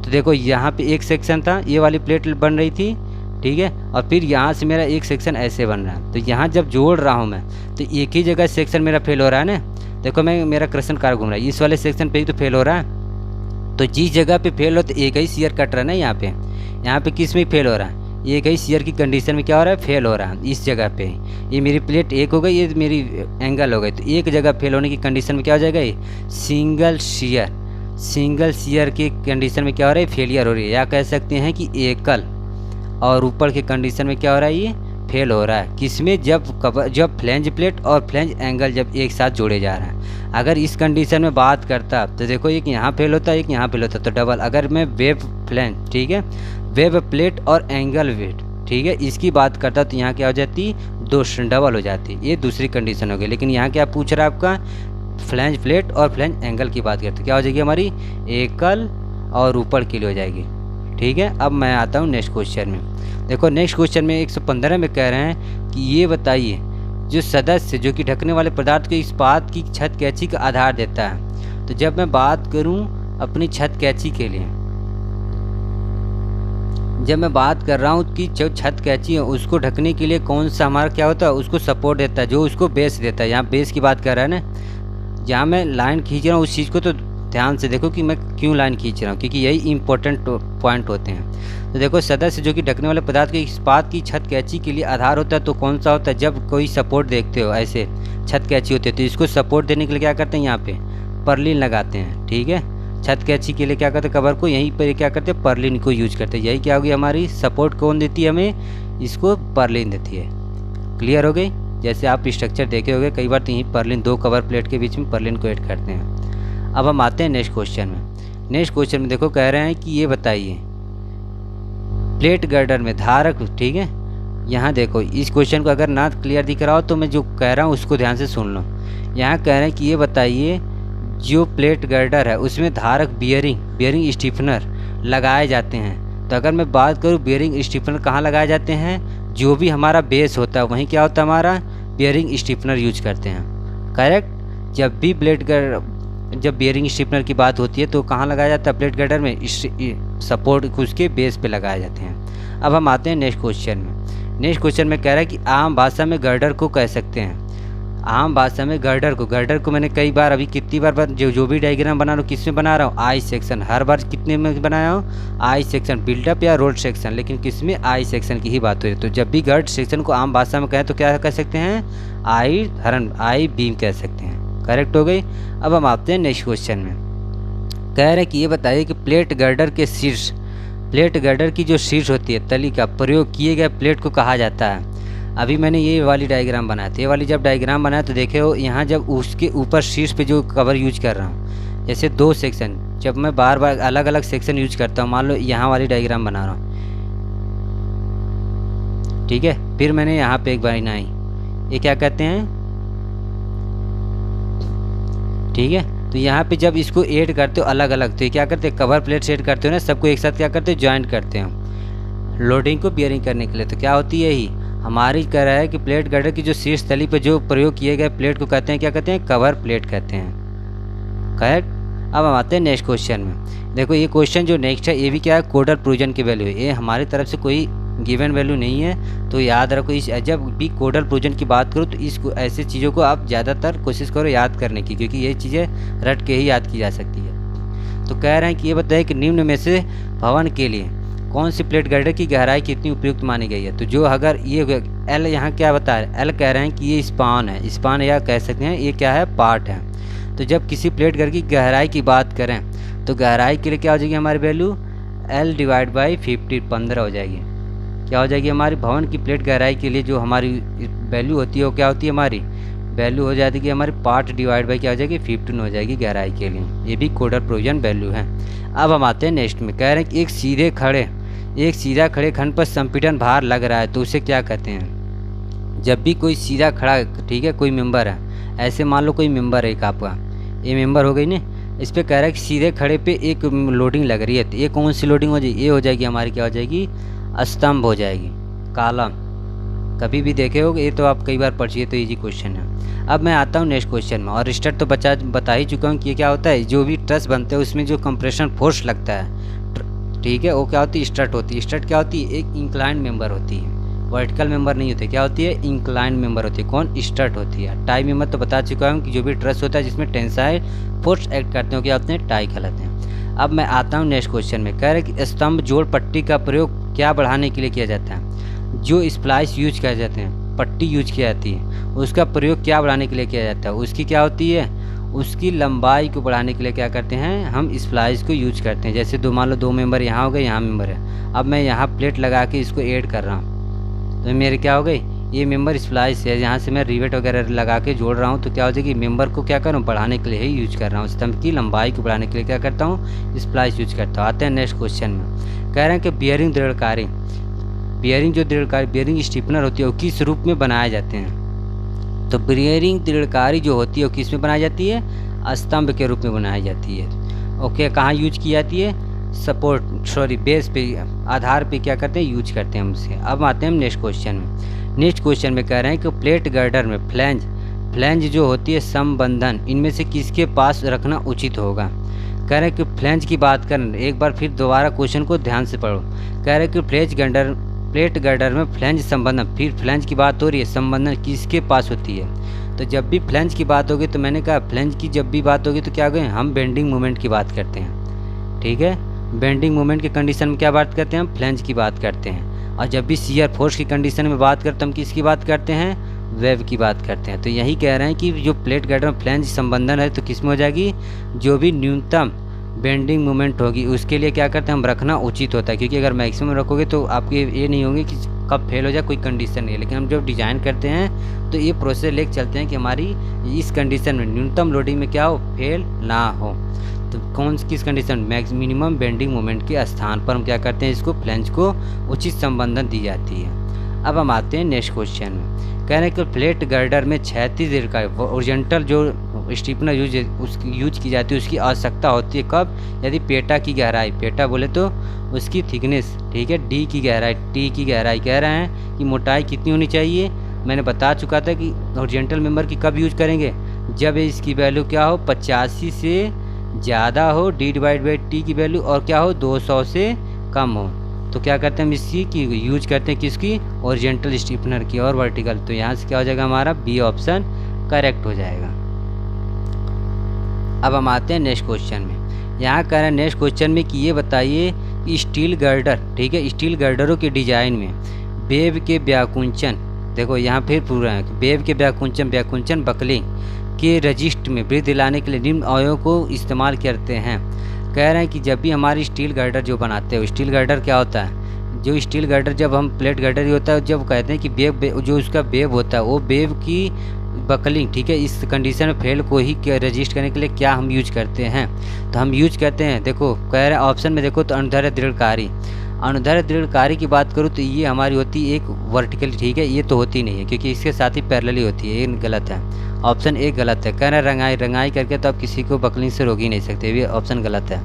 तो देखो यहाँ पे एक सेक्शन था, ये वाली प्लेट बन रही थी, ठीक है, और फिर यहाँ से मेरा एक सेक्शन ऐसे बन रहा है। तो यहाँ जब जोड़ रहा हूँ मैं तो एक ही जगह सेक्शन मेरा फेल हो रहा है ना। देखो मैं मेरा क्वेश्चन कार घूम रहा है, इस वाले सेक्शन पे ही तो फेल हो रहा है। तो जिस जगह पे फेल हो तो एक ही शेयर कट रहा है ना, यहाँ पे किस में फेल हो रहा है, एक ही शेयर की कंडीशन में क्या हो रहा है, फेल हो रहा है इस जगह पे। ये मेरी प्लेट एक हो गई, ये मेरी एंगल हो गई, तो एक जगह फेल होने की कंडीशन में क्या हो जाएगा, ये सिंगल शेयर की कंडीशन में क्या हो रहा है, फेलियर हो रही है, या कह सकते हैं कि एकल। और ऊपर के कंडीशन में क्या हो रहा है, ये फेल हो रहा है किसमें, जब फ्लैंज प्लेट और फ्लैंज एंगल जब एक साथ जोड़े जा रहे हैं। अगर इस कंडीशन में बात करता तो देखो एक यहाँ फेल होता है, एक यहाँ फेल होता, तो डबल। अगर मैं वेब फ्लैंज, ठीक है, वेब प्लेट और एंगल वेट, ठीक है, इसकी बात करता तो यहाँ क्या हो जाती, दो डबल हो जाती, ये दूसरी कंडीशन हो गई। लेकिन यहाँ क्या पूछ रहा है आपका, फ्लैंज प्लेट और फ्लैंज एंगल की बात करते, क्या हो जाएगी हमारी एकल और ऊपर के लिए हो जाएगी, ठीक है। अब मैं आता हूँ नेक्स्ट क्वेश्चन में। देखो नेक्स्ट क्वेश्चन में 115 में कह रहे हैं कि ये बताइए जो सदस्य जो कि ढकने वाले पदार्थ के इस्पात की छत कैंची का आधार देता है। तो जब मैं बात करूं अपनी छत कैंची के लिए, जब मैं बात कर रहा हूं कि जो छत कैंची है उसको ढकने के लिए कौन सा हमारा क्या होता है, उसको सपोर्ट देता है, जो उसको बेस देता है। यहाँ बेस की बात कर रहा है ना, जहाँ मैं लाइन खींच रहा हूँ उस चीज़ को तो ध्यान से देखो कि मैं क्यों लाइन खींच रहा हूँ, क्योंकि यही इंपॉर्टेंट पॉइंट होते हैं। तो देखो सदस्य जो कि ढकने वाले पदार्थ के इस्पात की छत कैंची के लिए आधार होता है, तो कौन सा होता है, जब कोई सपोर्ट देखते हो ऐसे छत कैंची होती है तो इसको सपोर्ट देने के लिए क्या करते हैं, यहाँ पे पर्लिन लगाते हैं, ठीक है। छत कैंची के लिए क्या करते हैं, कवर को यहीं पर क्या करते हैं, पर्लिन को यूज करते हैं। यही क्या होगी हमारी सपोर्ट कौन देती है हमें, इसको पर्लिन देती है। क्लियर हो गई। जैसे आप स्ट्रक्चर देखे होंगे कई बार तो यहीं पर्लिन, दो कवर प्लेट के बीच में पर्लिन को ऐड करते हैं। अब हम आते हैं नेक्स्ट क्वेश्चन में। नेक्स्ट क्वेश्चन में देखो कह रहे हैं कि ये बताइए प्लेट गर्डर में धारक, ठीक है। यहाँ देखो इस क्वेश्चन को अगर ना क्लियर दिख रहा हो तो मैं जो कह रहा हूँ उसको ध्यान से सुन लो। यहाँ कह रहे हैं कि ये बताइए जो प्लेट गर्डर है उसमें धारक बियरिंग स्टिफनर लगाए जाते हैं। तो अगर मैं बात करूँ बियरिंग स्टिफनर कहाँ लगाए जाते हैं, जो भी हमारा बेस होता है वहीं क्या होता है हमारा बियरिंग स्टिफनर यूज करते हैं। करेक्ट। जब भी प्लेट जब बियरिंग स्टिफनर की बात होती है तो कहाँ लगाया जाता है, प्लेट गर्डर में, सपोर्ट उसके बेस पे लगाए जाते हैं। अब हम आते हैं नेक्स्ट क्वेश्चन में। नेक्स्ट क्वेश्चन में कह रहा है कि आम भाषा में गर्डर को कह सकते हैं। आम भाषा में गर्डर को मैंने कई बार, अभी कितनी बार जो भी डायग्राम बना रहा हूँ किस में बना रहा हूँ, आई सेक्शन। हर बार कितने में बनाया हूँ, आई सेक्शन, बिल्डअप या रोड सेक्शन, लेकिन किस में, आई सेक्शन की ही बात हो रही है। तो जब भी गर्ड सेक्शन को आम भाषा में कहें तो क्या कह सकते हैं, आई धरन, आई बीम कह सकते हैं। करेक्ट हो गई। अब हम आते हैं नेक्स्ट क्वेश्चन में। कह रहे हैं कि ये बताइए कि प्लेट गर्डर के शीर्ष, प्लेट गर्डर की जो शीर्ष होती है, तली का प्रयोग किए गए प्लेट को कहा जाता है। अभी मैंने ये वाली डायग्राम बनाया था, ये वाली जब डायग्राम बनाया तो देखे हो यहाँ जब उसके ऊपर शीर्ष पे जो कवर यूज कर रहा हूँ, जैसे 2 सेक्शन, जब मैं बार बार अलग अलग सेक्शन यूज करता हूँ, मान लो यहाँ वाली डायग्राम बना रहा हूँ, ठीक है, फिर मैंने यहाँ पे एक बार बनाई, ये क्या कहते हैं, ठीक है। तो यहाँ पे जब इसको ऐड करते हो अलग अलग, तो ये क्या करते हैं, कवर प्लेट ऐड करते हो ना, सबको एक साथ क्या करते हो, ज्वाइंट करते हो लोडिंग को बियरिंग करने के लिए। तो क्या होती है, यही हमारी कह रहा है कि प्लेट गर्डर की जो शीर्ष तली पर जो प्रयोग किए गए प्लेट को कहते हैं, क्या कहते हैं, कवर प्लेट कहते हैं। करेक्ट। अब हम आते हैं नेक्स्ट क्वेश्चन में। देखो ये क्वेश्चन जो नेक्स्ट है, ये भी क्या है, कोडल प्रोविजन की वैल्यू है। ये हमारी तरफ से कोई गिवन वैल्यू नहीं है, तो याद रखो, इस जब भी कोडल प्रोविजन की बात करो तो इस ऐसे चीज़ों को आप ज़्यादातर कोशिश करो याद करने की, क्योंकि ये चीज़ें रट के ही याद की जा सकती है। तो कह रहे हैं कि ये बताइए कि निम्न में से भवन के लिए कौन सी प्लेट गर्डर की गहराई कितनी उपयुक्त मानी गई है। तो जो अगर ये एल यहाँ क्या बता रहे हैं, एल कह रहे हैं कि ये स्पान है, स्पान या कह सकते हैं ये क्या है, पार्ट है। तो जब किसी प्लेट गर्डर की गहराई की बात करें तो गहराई के लिए क्या हो जाएगी हमारी वैल्यू, L डिवाइड बाई 50, 15 हो जाएगी। क्या हो जाएगी हमारी भवन की प्लेट गहराई के लिए जो हमारी वैल्यू होती है वो क्या होती है, हमारी वैल्यू हो जाती है हमारी पार्ट डिवाइड बाई क्या हो जाएगी, 15 हो जाएगी गहराई के लिए। ये भी कोडल प्रोविजन वैल्यू है। अब हम आते हैं नेक्स्ट में। कह रहे हैं कि एक सीधा खड़े खंड पर संपीड़न भार लग रहा है तो उसे क्या कहते हैं। जब भी कोई सीधा खड़ा, ठीक है, कोई मेंबर है, ऐसे मान लो कोई मेंबर है एक आपका, ये मेंबर हो गई ना, इस पर कह रहा है कि सीधे खड़े पे एक लोडिंग लग रही है, तो ये कौन सी लोडिंग हो जाएगी, ये हो जाएगी हमारी क्या हो जाएगी, स्तंभ हो जाएगी, कॉलम। कभी भी देखे होगे, ये तो आप कई बार पढ़िए, तो इजी क्वेश्चन है। अब मैं आता हूँ नेक्स्ट क्वेश्चन में। और स्टड तो बता ही चुका हूँ कि ये क्या होता है, जो भी ट्रस बनते हैं उसमें जो कंप्रेशन फोर्स लगता है, ठीक है, वो क्या होती है, स्ट्रट होती है। स्ट्रट क्या होती है, एक इंक्लाइंड मेंबर होती है, वर्टिकल मेंबर नहीं होते, क्या होती है, इंक्लाइंड मेंबर होती है। कौन, स्ट्रट होती है। टाई मेंबर तो बता चुका हूँ कि जो भी ट्रस होता है जिसमें टेंसाइल फोर्स एक्ट करते हो, क्या होते हैं, टाई कहलाते हैं। अब मैं आता हूँ नेक्स्ट क्वेश्चन में। कह रहे कि स्तंभ जोड़ पट्टी का प्रयोग क्या बढ़ाने के लिए किया जाता है। जो स्प्लाइस यूज किया जाते हैं, पट्टी यूज की जाती है, उसका प्रयोग क्या बढ़ाने के लिए किया जाता है, उसकी क्या होती है, उसकी लंबाई को बढ़ाने के लिए क्या करते हैं, हम स्प्लाइस को यूज करते हैं। जैसे मान लो 2 मेंबर यहाँ हो गए, यहाँ मेंबर है, अब मैं यहाँ प्लेट लगा के इसको ऐड कर रहा हूँ, तो मेरे क्या हो गई, ये मेंबर स्प्लाइस है, यहाँ से मैं रिवेट वगैरह लगा के जोड़ रहा हूँ, तो क्या हो जाएगी, मेंबर को क्या करूँ, बढ़ाने के लिए ही यूज कर रहा हूँ। स्तंभ की लंबाई को बढ़ाने के लिए क्या करता हूँ, स्प्लाइस यूज करता हूँ। आते हैं नेक्स्ट क्वेश्चन में। कह रहे हैं कि बियरिंग दृढ़कारी, बियरिंग स्टिफनर होती है वो किस रूप में बनाए जाते हैं। तो बियरिंग दृढ़कारी जो होती है वो किस में बनाई जाती है, स्तंभ के रूप में बनाई जाती है। ओके, कहाँ यूज की जाती है, बेस पे, आधार पे क्या करते हैं, यूज करते हैं हमसे। अब आते हैं हम नेक्स्ट क्वेश्चन में। नेक्स्ट क्वेश्चन में कह रहे हैं कि प्लेट गर्डर में फ्लैंज जो होती है संबंधन, इनमें से किसके पास रखना उचित होगा। कह रहे हैं कि फ्लैंज की बात करें, एक बार फिर दोबारा क्वेश्चन को ध्यान से पढ़ो। कह रहे हैं कि प्लेट गर्डर में फ्लैंज संबंधन, फिर फ्लैंज की बात हो रही है, संबंधन किसके पास होती है। तो जब भी फ्लैंज की बात होगी, तो मैंने कहा फ्लैंज की जब भी बात होगी तो क्या होगी, हम बेंडिंग मोमेंट की बात करते हैं, ठीक है। बेंडिंग मोमेंट के कंडीशन में क्या बात करते हैं, हम फ्लैंज की बात करते हैं। और जब भी शियर फोर्स की कंडीशन में बात करते हैं, हम किसकी बात करते हैं, वेव की बात करते हैं। तो यही कह रहे हैं कि जो प्लेट गर्डर में फ्लैंज संबंधन है तो किस में हो जाएगी, जो भी न्यूनतम बेंडिंग मोमेंट होगी उसके लिए क्या करते हैं, हम रखना उचित होता है। क्योंकि अगर मैक्सिमम रखोगे तो आपके ये नहीं होंगे कि कब फेल हो जाए, कोई कंडीशन नहीं है। लेकिन हम जब डिज़ाइन करते हैं तो ये प्रोसेस लेके चलते हैं कि हमारी इस कंडीशन में न्यूनतम लोडिंग में क्या हो, फेल ना हो। तो किस कंडीशन, मिनिमम बेंडिंग मोमेंट के स्थान पर हम क्या करते हैं, इसको फ्लैंज को उचित संबंधन दी जाती है। अब हम आते हैं नेक्स्ट क्वेश्चन में। कह रहे हैं कि प्लेट गर्डर में क्षैतिज दीर्घकाय ओरिजेंटल जो स्टिफनर यूज की जाती है उसकी आवश्यकता होती है कब, यदि पेटा की गहराई, पेटा बोले तो उसकी थिकनेस, ठीक है, डी की गहराई, टी की गहराई, कह रहे हैं कि मोटाई कितनी होनी चाहिए। मैंने बता चुका था कि ओरिजेंटल मेंबर की कब यूज करेंगे, जब इसकी वैल्यू क्या हो 85 से ज़्यादा हो, d/t की वैल्यू, और क्या हो 200 से कम हो। तो क्या करते हैं हम इसकी की यूज करते हैं किसकी, ओरिजेंटल स्टीफनर की और वर्टिकल। तो यहाँ से क्या हो जाएगा हमारा बी ऑप्शन करेक्ट हो जाएगा। अब हम आते हैं नेक्स्ट क्वेश्चन में। यहाँ कह रहे हैं नेक्स्ट क्वेश्चन में कि ये बताइए कि स्टील गर्डर, ठीक है, स्टील गर्डरों के डिजाइन में वेब के व्याकुंचन, देखो यहाँ फिर पूरा है, वेब के व्याकुंचन बकलिंग के रजिस्ट में वृद्धि लाने के लिए निम्न अवयवों को इस्तेमाल करते हैं। कह रहे हैं कि जब भी हमारी स्टील गर्डर जो बनाते हो, स्टील गर्डर क्या होता है, जो स्टील गर्डर जब हम प्लेट गर्डर ही होता है, जब कहते हैं कि वेब जो उसका वेब होता है वो वेब की बकलिंग, ठीक है, इस कंडीशन में फेल को ही रजिस्ट करने के लिए क्या हम यूज करते हैं। तो हम यूज करते हैं, देखो कह रहे हैं ऑप्शन में देखो तो अनुदैर्ध्य दृढ़कारी। अनुदैर्ध्य दृढ़कारी की बात करूँ तो ये हमारी होती है एक वर्टिकल, ठीक है, ये तो होती नहीं है क्योंकि इसके साथ ही पैरेलली होती है, ये गलत है, ऑप्शन ए गलत है। कह रहे हैं रंगाई करके तो आप किसी को बकलिंग से रोक ही नहीं सकते, ये ऑप्शन गलत है।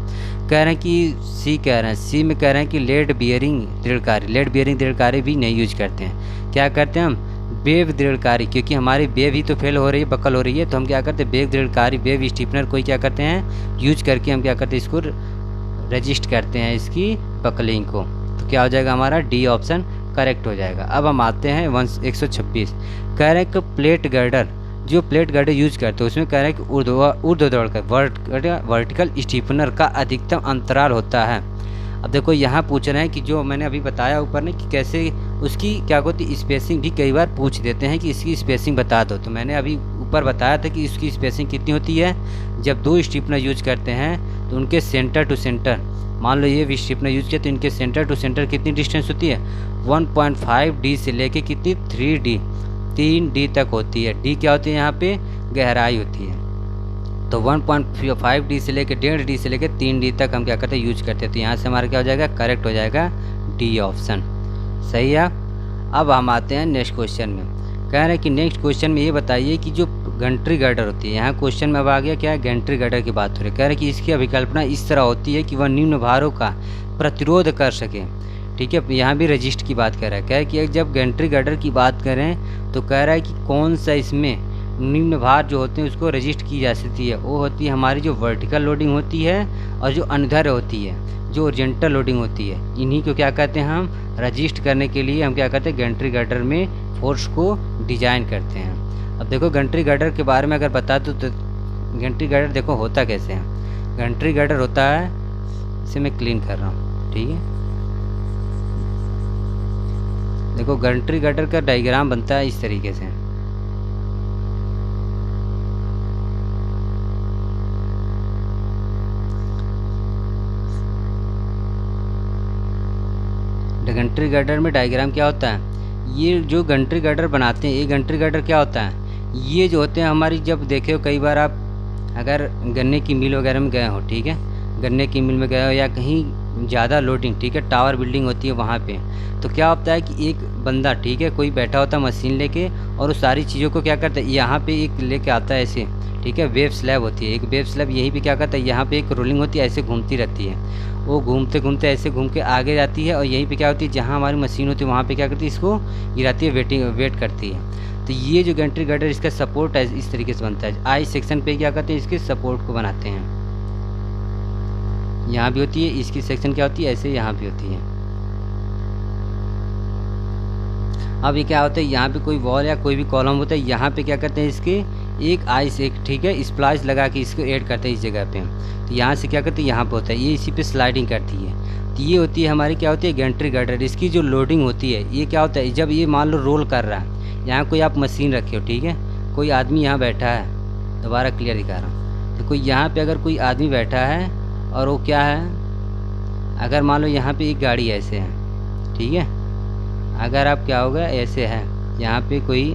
कह रहे हैं कि सी, कह रहे हैं सी में कह रहे हैं कि लेड बियरिंग दृढ़कारी भी नहीं यूज करते हैं। क्या करते हैं हम, वेब दृढ़कारी, क्योंकि हमारी वेब ही तो फेल हो रही है, बकल हो रही है, तो हम क्या करते हैं वेब दृढ़कारी, वेब स्टीफनर कोई क्या करते हैं यूज करके हम क्या करते हैं इसको रजिस्ट करते हैं इसकी बकलिंग को। तो क्या हो जाएगा हमारा डी ऑप्शन करेक्ट हो जाएगा। अब हम आते हैं 126। कह रहे हैं कि प्लेट गर्डर, जो प्लेट गर्डर यूज करते हैं उसमें कह रहे हैं कि ऊर्ध्वाधर वर्टिकल स्टीफनर का अधिकतम अंतराल होता है। अब देखो यहाँ पूछ रहे हैं कि जो मैंने अभी बताया ऊपर ने कि कैसे उसकी क्या होती स्पेसिंग भी कई बार पूछ देते हैं कि इसकी स्पेसिंग बता दो। तो मैंने अभी ऊपर बताया था कि इसकी स्पेसिंग कितनी होती है, जब दो स्टीफनर यूज करते हैं तो उनके सेंटर टू सेंटर, मान लो ये भी स्टीफनर यूज किया तो इनके सेंटर टू सेंटर कितनी डिस्टेंस होती है 1.5D से लेके कितनी 3D तक होती है। डी क्या होती है यहाँ पे गहराई होती है। तो 1.5D से लेके 1.5D से लेके 3D तक हम क्या करते हैं यूज करते हैं। तो यहाँ से हमारा क्या हो जाएगा करेक्ट हो जाएगा डी ऑप्शन, सही है। अब हम आते हैं नेक्स्ट क्वेश्चन में। कह रहे हैं कि नेक्स्ट क्वेश्चन में ये बताइए कि जो गंट्री गर्डर होती है, यहाँ क्वेश्चन में अब आ गया क्या है गंट्री गर्डर की बात हो रही है। कह रहे हैं कि इसकी अभिकल्पना इस तरह होती है कि वह निम्न भारों का प्रतिरोध कर सके, ठीक है। यहाँ भी रजिस्ट की बात कर रहा है। कह रहा है कि जब गंट्री गर्डर की बात करें तो कह रहा है कि कौन सा इसमें निम्न भार जो होते हैं उसको रजिस्ट की जा सकती है। वो होती है हमारी जो वर्टिकल लोडिंग होती है और जो अनुदैर्ध्य होती है, जो ओरिजेंटल लोडिंग होती है। इन्हीं को क्या कहते हैं हम रजिस्ट करने के लिए हम क्या करते हैं गंट्री गर्डर में फोर्स को डिजाइन करते हैं। अब देखो गंट्री गर्डर के बारे में अगर बता दो तो गंट्री गर्डर देखो होता कैसे है। गंट्री गर्डर होता है, इसे मैं क्लीन कर रहा हूँ, ठीक है। देखो गंट्री गर्डर का डायग्राम बनता है इस तरीके से। गंट्री गर्डर में डायग्राम क्या होता है, ये जो गंट्री गर्डर बनाते हैं ये गंट्री गर्डर क्या होता है, ये जो होते हैं हमारी, जब देखे हो कई बार आप अगर गन्ने की मिल वगैरह में गए हो, ठीक है, गन्ने की मिल में गए हो या कहीं ज़्यादा लोडिंग, ठीक है, टावर बिल्डिंग होती है वहाँ पे, तो क्या होता है कि एक बंदा, ठीक है, कोई बैठा होता है मशीन लेके और उस सारी चीज़ों को क्या करता है यहाँ पे एक लेके आता है ऐसे, ठीक है, वेब स्लैब होती है एक वेब स्लैब, यहीं पे क्या करता है यहाँ पे एक रोलिंग होती है ऐसे घूमती रहती है, वो घूमते घूमते ऐसे घूम के आगे जाती है और यहीं पे क्या होती है जहाँ हमारी मशीन होती है वहाँ पे क्या करती है इसको गिराती है, वेट करती है। तो ये जो गंट्री गर्डर इसका सपोर्ट है इस तरीके से बनता है। आई सेक्शन पे क्या करते हैं इसके सपोर्ट को बनाते हैं, यहाँ भी होती है, इसकी सेक्शन क्या होती है ऐसे यहाँ भी होती है। अब ये क्या होता है यहाँ पे कोई वॉल या कोई भी कॉलम होता है, यहाँ पे क्या करते हैं इसके एक आइस एक, ठीक है, स्प्लाइस लगा के इसको ऐड करते हैं इस जगह पे। तो यहाँ से क्या करते हैं यहाँ पे होता है, ये इसी पे स्लाइडिंग करती है। तो ये होती है हमारी क्या होती है गंट्री गर्डर। इसकी जो लोडिंग होती है ये क्या होता है, जब ये मान लो रोल कर रहा है, यहाँ कोई आप मशीन रखे हो, ठीक है, कोई आदमी यहाँ बैठा है, दोबारा क्लियर दिखा रहा हूँ। तो कोई यहाँ पे अगर कोई आदमी बैठा है और वो क्या है, अगर मान लो यहाँ पे एक गाड़ी ऐसे है, ठीक है, अगर आप क्या होगा ऐसे है यहाँ पे कोई,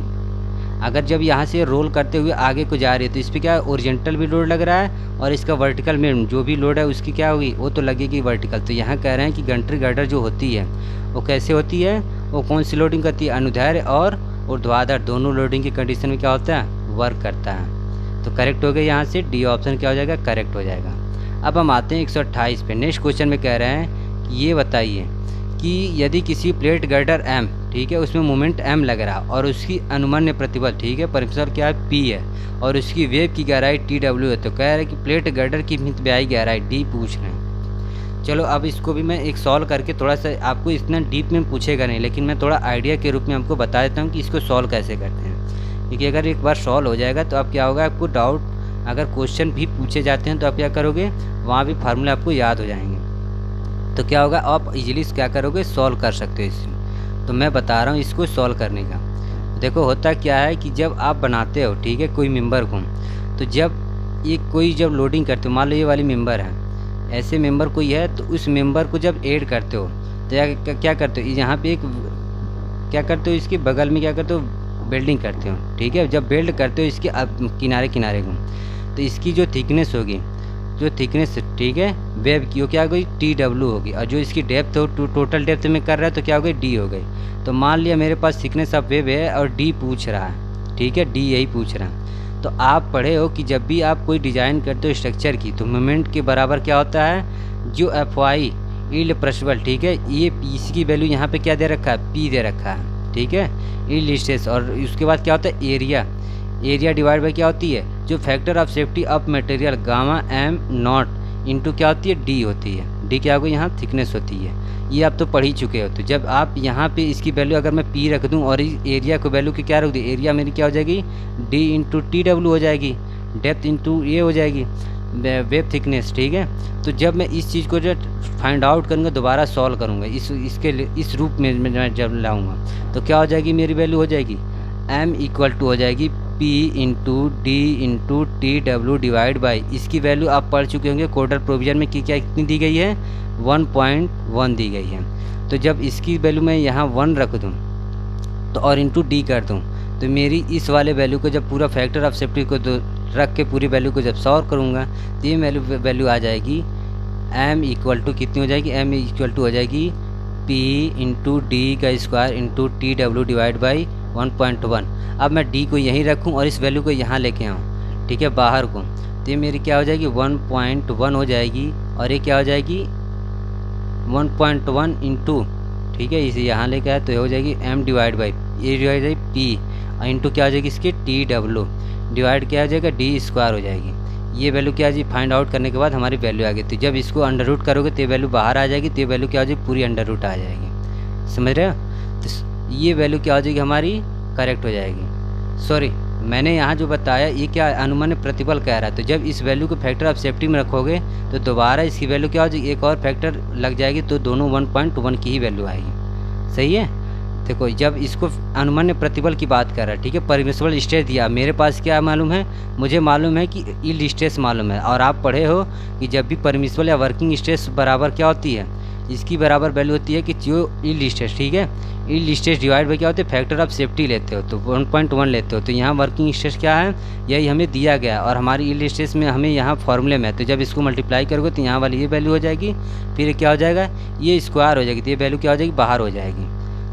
अगर जब यहाँ से रोल करते हुए आगे को जा रही है तो इस पर क्या ओरिजेंटल भी लोड लग रहा है और इसका वर्टिकल में जो भी लोड है उसकी क्या होगी वो तो लगेगी वर्टिकल। तो यहाँ कह रहे हैं कि गंट्री गर्डर जो होती है वो कैसे होती है, वो कौन सी लोडिंग करती है, अनुदैर्ध्य और ऊर्ध्वाधर दोनों लोडिंग की कंडीशन में क्या होता है वर्क करता है। तो करेक्ट हो गया, यहाँ से डी ऑप्शन क्या हो जाएगा करेक्ट हो जाएगा। अब हम आते हैं 128 पे। नेक्स्ट क्वेश्चन में कह रहे हैं कि ये बताइए कि यदि किसी प्लेट गर्डर M, ठीक है, उसमें मोमेंट M लग रहा और उसकी अनुमान्य प्रतिबल, ठीक है, परमेश्वर क्या है, P है, और उसकी वेव की गहराई TW है, तो कह रहे हैं कि प्लेट गर्डर की मितव्यायी गहराई D पूछ रहे हैं। चलो अब इसको भी मैं एक सॉल्व करके थोड़ा सा, आपको इतना डीप में पूछेगा नहीं, लेकिन मैं थोड़ा आइडिया के रूप में आपको बता देता हूँ कि इसको सॉल्व कैसे करते हैं, क्योंकि अगर एक बार सॉल्व हो जाएगा तो अब क्या होगा, आपको डाउट, अगर क्वेश्चन भी पूछे जाते हैं तो आप क्या करोगे, वहाँ भी फार्मूले आपको याद हो जाएंगे, तो क्या होगा, आप इजीली क्या करोगे, सॉल्व कर सकते हो इसमें। तो मैं बता रहा हूँ इसको सॉल्व करने का। देखो होता क्या है कि जब आप बनाते हो, ठीक है, कोई मेंबर को, तो जब ये कोई जब लोडिंग करते हो, मान लो ये वाली मेंबर है, ऐसे मेंबर कोई है, तो उस मेंबर को जब ऐड करते हो तो क्या करते हो, यहाँ पे एक क्या करते हो, इसके बगल में क्या करते हो, वेल्डिंग करते हो, ठीक है। जब वेल्ड करते हो इसके किनारे किनारे को, तो इसकी जो थिकनेस होगी, जो थिकनेस, ठीक है, वेब की, वो क्या हो गई, TW होगी, और जो इसकी डेप्थ हो, टोटल डेप्थ में कर रहा है तो क्या हो गई, D हो गई। तो मान लिया मेरे पास थिकनेस ऑफ वेब है और D पूछ रहा है, ठीक है, D यही पूछ रहा है। तो आप पढ़े हो कि जब भी आप कोई डिज़ाइन करते हो स्ट्रक्चर की, तो मोमेंट के बराबर क्या होता है, जो Fy यील्ड प्रेशर, ठीक है, ये इसकी वैल्यू यहाँ पे क्या दे रखा है, P दे रखा है, ठीक है, यील्ड स्ट्रेस। और उसके बाद क्या होता है, एरिया डिवाइड बाई क्या होती है, जो factor of safety of material gamma M not into क्या होती है, D होती है। D क्या होगी, यहाँ थिकनेस होती है, ये आप तो पढ़ ही चुके हो। तो जब आप यहाँ पे इसकी वैल्यू अगर मैं P रख दूँ और इस एरिया को वैल्यू की क्या रख दूँ, एरिया मेरी क्या हो जाएगी, D इंटू TW हो जाएगी, डेप्थ इंटू ये हो जाएगी वेब थिकनेस, ठीक है। तो जब मैं इस चीज़ को जो फाइंड आउट करूँगा, दोबारा सॉल्व करूँगा इस रूप में मैं जब लाऊँगा, तो क्या हो जाएगी, मेरी वैल्यू हो जाएगी M इक्वल टू हो जाएगी P into D into TW divide by, इसकी वैल्यू आप पढ़ चुके होंगे कोडल प्रोविजन में कि क्या कितनी दी गई है, 1.1 दी गई है। तो जब इसकी वैल्यू मैं यहाँ 1 रख दूँ तो और इंटू D कर दूँ, तो मेरी इस वाले वैल्यू को जब पूरा फैक्टर ऑफ सेफ्टी को रख के पूरी वैल्यू को जब सॉल्व करूँगा, तो ये वैल्यू आ जाएगी M इक्वल टू कितनी हो जाएगी, M इक्वल टू हो जाएगी P इंटू D का square into TW divide by 1.1। अब मैं D को यहीं रखूं और इस वैल्यू को यहाँ लेके आऊँ, ठीक है, बाहर को, तो ये मेरी क्या हो जाएगी, 1.1 हो जाएगी, और ये क्या हो जाएगी 1.1 इंटू, ठीक है, इसे यहाँ लेके आए तो हो जाएगी M डिवाइड बाई, ये डिवाइड बाई P इंटू क्या हो जाएगी इसकी TW डिवाइड क्या हो जाएगा, D स्क्वायर हो जाएगी। ये वैल्यू क्या है जी, फाइंड आउट करने के बाद हमारी वैल्यू आ गई। तो जब इसको अंडर रूट करोगे तो ये वैल्यू बाहर आ जाएगी, तो ये वैल्यू क्या हो जाएगी, पूरी अंडर रूट आ जाएगी, समझ रहे हो। तो ये वैल्यू क्या हो जाएगी, हमारी करेक्ट हो जाएगी। सॉरी, मैंने यहाँ जो बताया ये क्या अनुमानित प्रतिबल कह रहा है, तो जब इस वैल्यू को फैक्टर ऑफ सेफ्टी में रखोगे तो दोबारा इसकी वैल्यू क्या हो जाएगी, एक और फैक्टर लग जाएगी, तो दोनों 1.1 की ही वैल्यू आएगी, सही है। देखो जब इसको अनुमान्य प्रतिबल की बात कर रहा है, ठीक है, परमिसिबल स्ट्रेस दिया, मेरे पास क्या मालूम है, मुझे मालूम है कि यील्ड स्ट्रेस मालूम है, और आप पढ़े हो कि जब भी परमिसिबल या वर्किंग स्ट्रेस बराबर क्या होती है, इसकी बराबर वैल्यू होती है कि जो यील्ड स्ट्रेस, ठीक है, यील्ड स्ट्रेस डिवाइड बाई क्या होते हैं, फैक्टर ऑफ सेफ्टी लेते हो तो 1.1 लेते हो। तो यहाँ वर्किंग स्ट्रेस क्या है, यही हमें दिया गया, और हमारी यील्ड स्ट्रेस में हमें यहाँ फॉर्मूले में है, तो जब इसको मल्टीप्लाई करोगे तो यहाँ वाली ये वैल्यू हो जाएगी, फिर क्या हो जाएगा, ये स्क्वायर हो जाएगी, तो ये वैल्यू क्या हो जाएगी, बाहर हो जाएगी,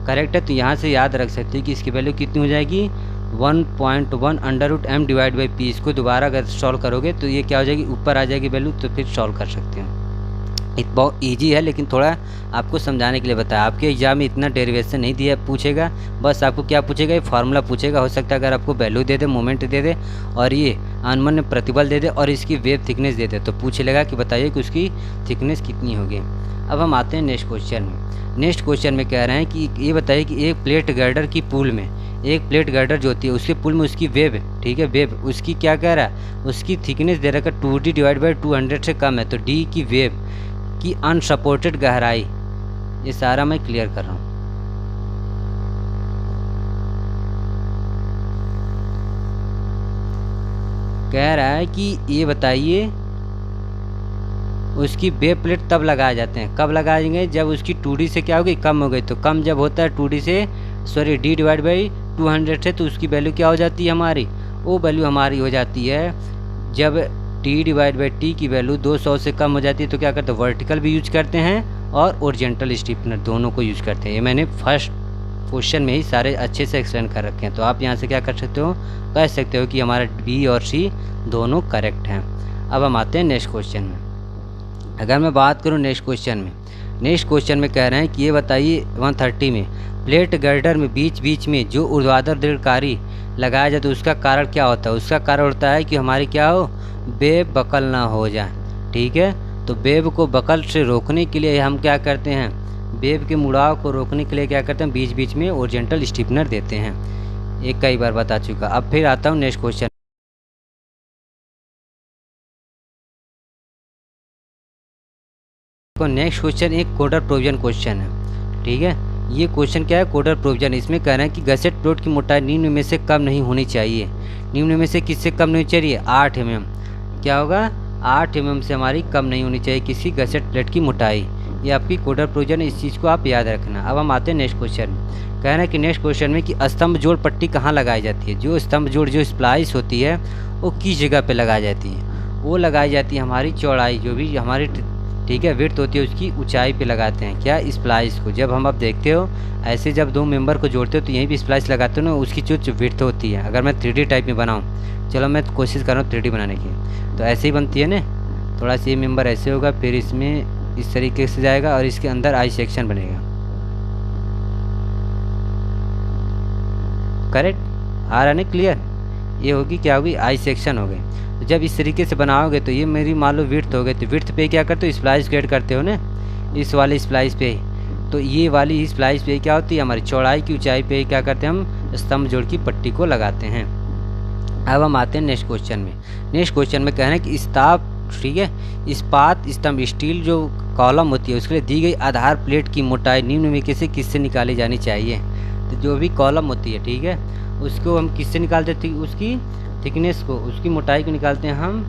करेक्ट है। तो यहाँ से याद रख सकते हैं कि इसकी वैल्यू कितनी हो जाएगी, 1.1 under root M divide by P। इसको दोबारा अगर सॉल्व करोगे तो ये क्या हो जाएगी, ऊपर आ जाएगी वैल्यू, तो फिर सॉल्व कर सकते हो। बहुत ईजी है, लेकिन थोड़ा आपको समझाने के लिए बताया। आपके एग्जाम में इतना डेरिवेशन नहीं दिया पूछेगा, बस आपको क्या पूछेगा, ये फार्मूला पूछेगा। हो सकता है अगर आपको वैल्यू दे दे, मोमेंट दे दे, और ये अनुमान्य प्रतिबल दे दे, और इसकी वेव थिकनेस दे दे, तो पूछ लेगा कि बताइए कि उसकी थिकनेस कितनी होगी। अब हम आते हैं नेक्स्ट क्वेश्चन में। नेक्स्ट क्वेश्चन में कह रहे हैं कि ये बताइए कि एक प्लेट गर्डर की पूल में, एक प्लेट गर्डर जो होती है उसके पुल में उसकी वेब, ठीक है, वेब उसकी क्या कह रहा है, उसकी थिकनेस दे रखा है 2D डिवाइड बाई 200 से कम है, तो D की वेब की अनसपोर्टेड गहराई, ये सारा मैं क्लियर कर रहा हूँ। कह रहा है कि ये बताइए उसकी वेब प्लेट तब लगाए जाते हैं, कब लगाएंगे, जब उसकी 2D से क्या होगी, कम हो गई। तो कम जब होता है 2D से, सॉरी D डिवाइड बाई 200 से, तो उसकी वैल्यू क्या हो जाती है हमारी, वो वैल्यू हमारी हो जाती है जब T डिवाइड बाई T की वैल्यू 200 से कम हो जाती है, तो क्या करते हैं, वर्टिकल भी यूज करते हैं और ओरिजेंटल स्टीफनर दोनों को यूज करते हैं। ये मैंने फर्स्ट क्वेश्चन में ही सारे अच्छे से एक्सप्लेन कर रखे हैं, तो आप यहाँ से क्या कर सकते हो, कह सकते हो कि हमारा B और C दोनों करेक्ट हैं। अब हम आते हैं नेक्स्ट क्वेश्चन में। अगर मैं बात करूँ नेक्स्ट क्वेश्चन में, नेक्स्ट क्वेश्चन में कह रहे हैं कि ये बताइए 130 में प्लेट गर्डर में बीच बीच में जो ऊर्ध्वाधर दृढ़कारी लगाया जाए तो उसका कारण क्या होता है? उसका कारण होता है कि हमारी क्या हो, वेब बकल ना हो जाए। ठीक है, तो वेब को बकल से रोकने के लिए हम क्या करते हैं, वेब के मुड़ाव को रोकने के लिए क्या करते हैं, बीच बीच में ओरिजेंटल स्टिफनर देते हैं। एक कई बार बता चुका। अब फिर आता हूँ नेक्स्ट क्वेश्चन। नेक्स्ट क्वेश्चन एक कोडर प्रोविजन क्वेश्चन है। ठीक है, ये क्वेश्चन क्या है, कोडर प्रोविजन। इसमें कह रहे हैं कि गसेट प्लेट की मोटाई निम्न में से कम नहीं होनी चाहिए। निम्न में से किससे कम नहीं चाहिए? 8 mm। क्या होगा? 8 mm से हमारी कम नहीं होनी चाहिए किसी गसेट प्लेट की मोटाई। ये आपकी कोडर प्रोविजन है, इस चीज़ को आप याद रखना। अब हम आते हैं नेक्स्ट क्वेश्चन। कह रहे हैं कि नेक्स्ट क्वेश्चन में कि स्तंभ जोड़ पट्टी कहाँ लगाई जाती है? जो स्तंभ जोड़ जो स्प्लाइस होती है वो किस जगह पे लगाई जाती है? वो लगाई जाती है हमारी चौड़ाई, जो भी हमारी ठीक है विड्थ होती है उसकी ऊंचाई पे लगाते हैं। क्या? स्प्लाइस को। जब हम अब देखते हो ऐसे जब दो मेंबर को जोड़ते हो तो यहीं भी स्प्लाइस लगाते हो ना, उसकी जो विड्थ होती है। अगर मैं 3D टाइप में बनाऊँ, चलो मैं कोशिश कर रहा हूँ 3D बनाने की, तो ऐसे ही बनती है ना। थोड़ा सा ये मेंबर ऐसे होगा, फिर इसमें इस तरीके से जाएगा और इसके अंदर आई सेक्शन बनेगा। करेक्ट आ रहा नहीं? क्लियर? ये होगी क्या होगी? आई सेक्शन हो गई। तो जब इस तरीके से बनाओगे तो ये मेरी मान लो विड्थ हो गई, तो विड्थ पे क्या करते हो? स्प्लाइस को ऐड करते हो ना, इस वाले स्प्लाइस पे। तो ये वाली स्प्लाइस पे क्या होती है? हमारी चौड़ाई की ऊंचाई पे क्या करते हैं? हम स्तंभ जोड़ की पट्टी को लगाते हैं। अब हम आते हैं नेक्स्ट क्वेश्चन में। नेक्स्ट क्वेश्चन में कह रहे हैं कि ठीक है, इस्पात स्तंभ स्टील जो कॉलम होती है उसके लिए दी गई आधार प्लेट की मोटाई निम्न में किससे निकाली जानी चाहिए? तो जो भी कॉलम होती है, ठीक है, उसको हम किससे निकालते हैं? उसकी थिकनेस को, उसकी मोटाई को निकालते हैं हम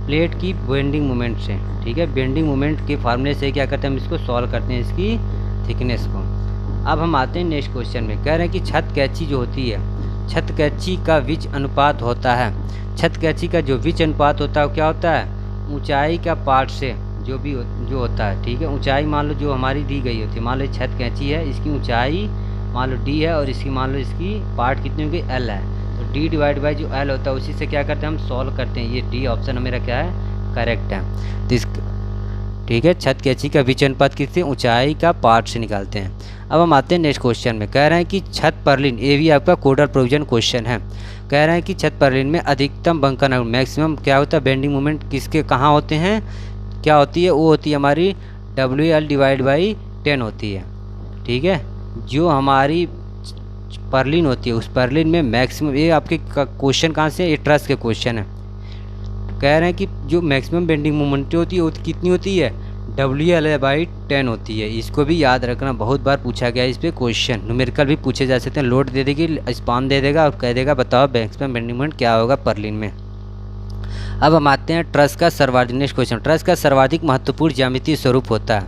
प्लेट की बेंडिंग मोमेंट से। ठीक है, बेंडिंग मोमेंट के फार्मूले से क्या करते हैं? हम इसको सॉल्व करते हैं, इसकी थिकनेस को। अब हम आते हैं नेक्स्ट क्वेश्चन में। कह रहे हैं कि छत कैंची जो होती है, छत कैंची का विच अनुपात होता है। छत कैंची का जो विच अनुपात होता है वो क्या होता है? ऊंचाई का पार्ट से जो होता है। ठीक है, ऊंचाई मान लो जो हमारी दी गई होती है, मान लो छत कैंची है, इसकी ऊंचाई मान लो d है और इसकी मान लो इसकी पार्ट कितनी होगी? l है। तो d डिवाइड बाई जो l होता है उसी से क्या करते हैं? हम सॉल्व करते हैं। ये d ऑप्शन मेरा क्या है? करेक्ट है। तो इस ठीक है, छत कैंची का विच अनुपात किससे? ऊंचाई का पार्ट से निकालते हैं। अब हम आते हैं नेक्स्ट क्वेश्चन में। कह रहे हैं कि छत पर्लिन, ये भी आपका कोडर प्रोविजन क्वेश्चन है। कह रहे हैं कि छत पर्लिन में अधिकतम बंकन मैक्सिमम क्या होता है? बेंडिंग मोमेंट किसके कहाँ होते हैं? क्या होती है? वो होती है हमारी WL डिवाइड बाई 10 होती है। ठीक है, जो हमारी पर्लिन होती है उस पर्लिन में मैक्सिमम, ये आपके क्वेश्चन कहाँ से? ये ट्रस के क्वेश्चन है। कह रहे हैं कि जो मैक्सिमम बेंडिंग मोमेंट होती है वो कितनी होती है? WL बाई 10 होती है। इसको भी याद रखना, बहुत बार पूछा गया है इस पर क्वेश्चन। न्यूमेरिकल भी पूछे जा सकते हैं। लोड दे देगी, स्पान दे देगा और कह देगा बताओ मैक्सिमम बेंडिंग मोमेंट क्या होगा पर्लिन में। अब हम आते हैं ट्रस का सर्वाधिक। नेक्स्ट क्वेश्चन, ट्रस का सर्वाधिक महत्वपूर्ण ज्यामितीय स्वरूप होता है।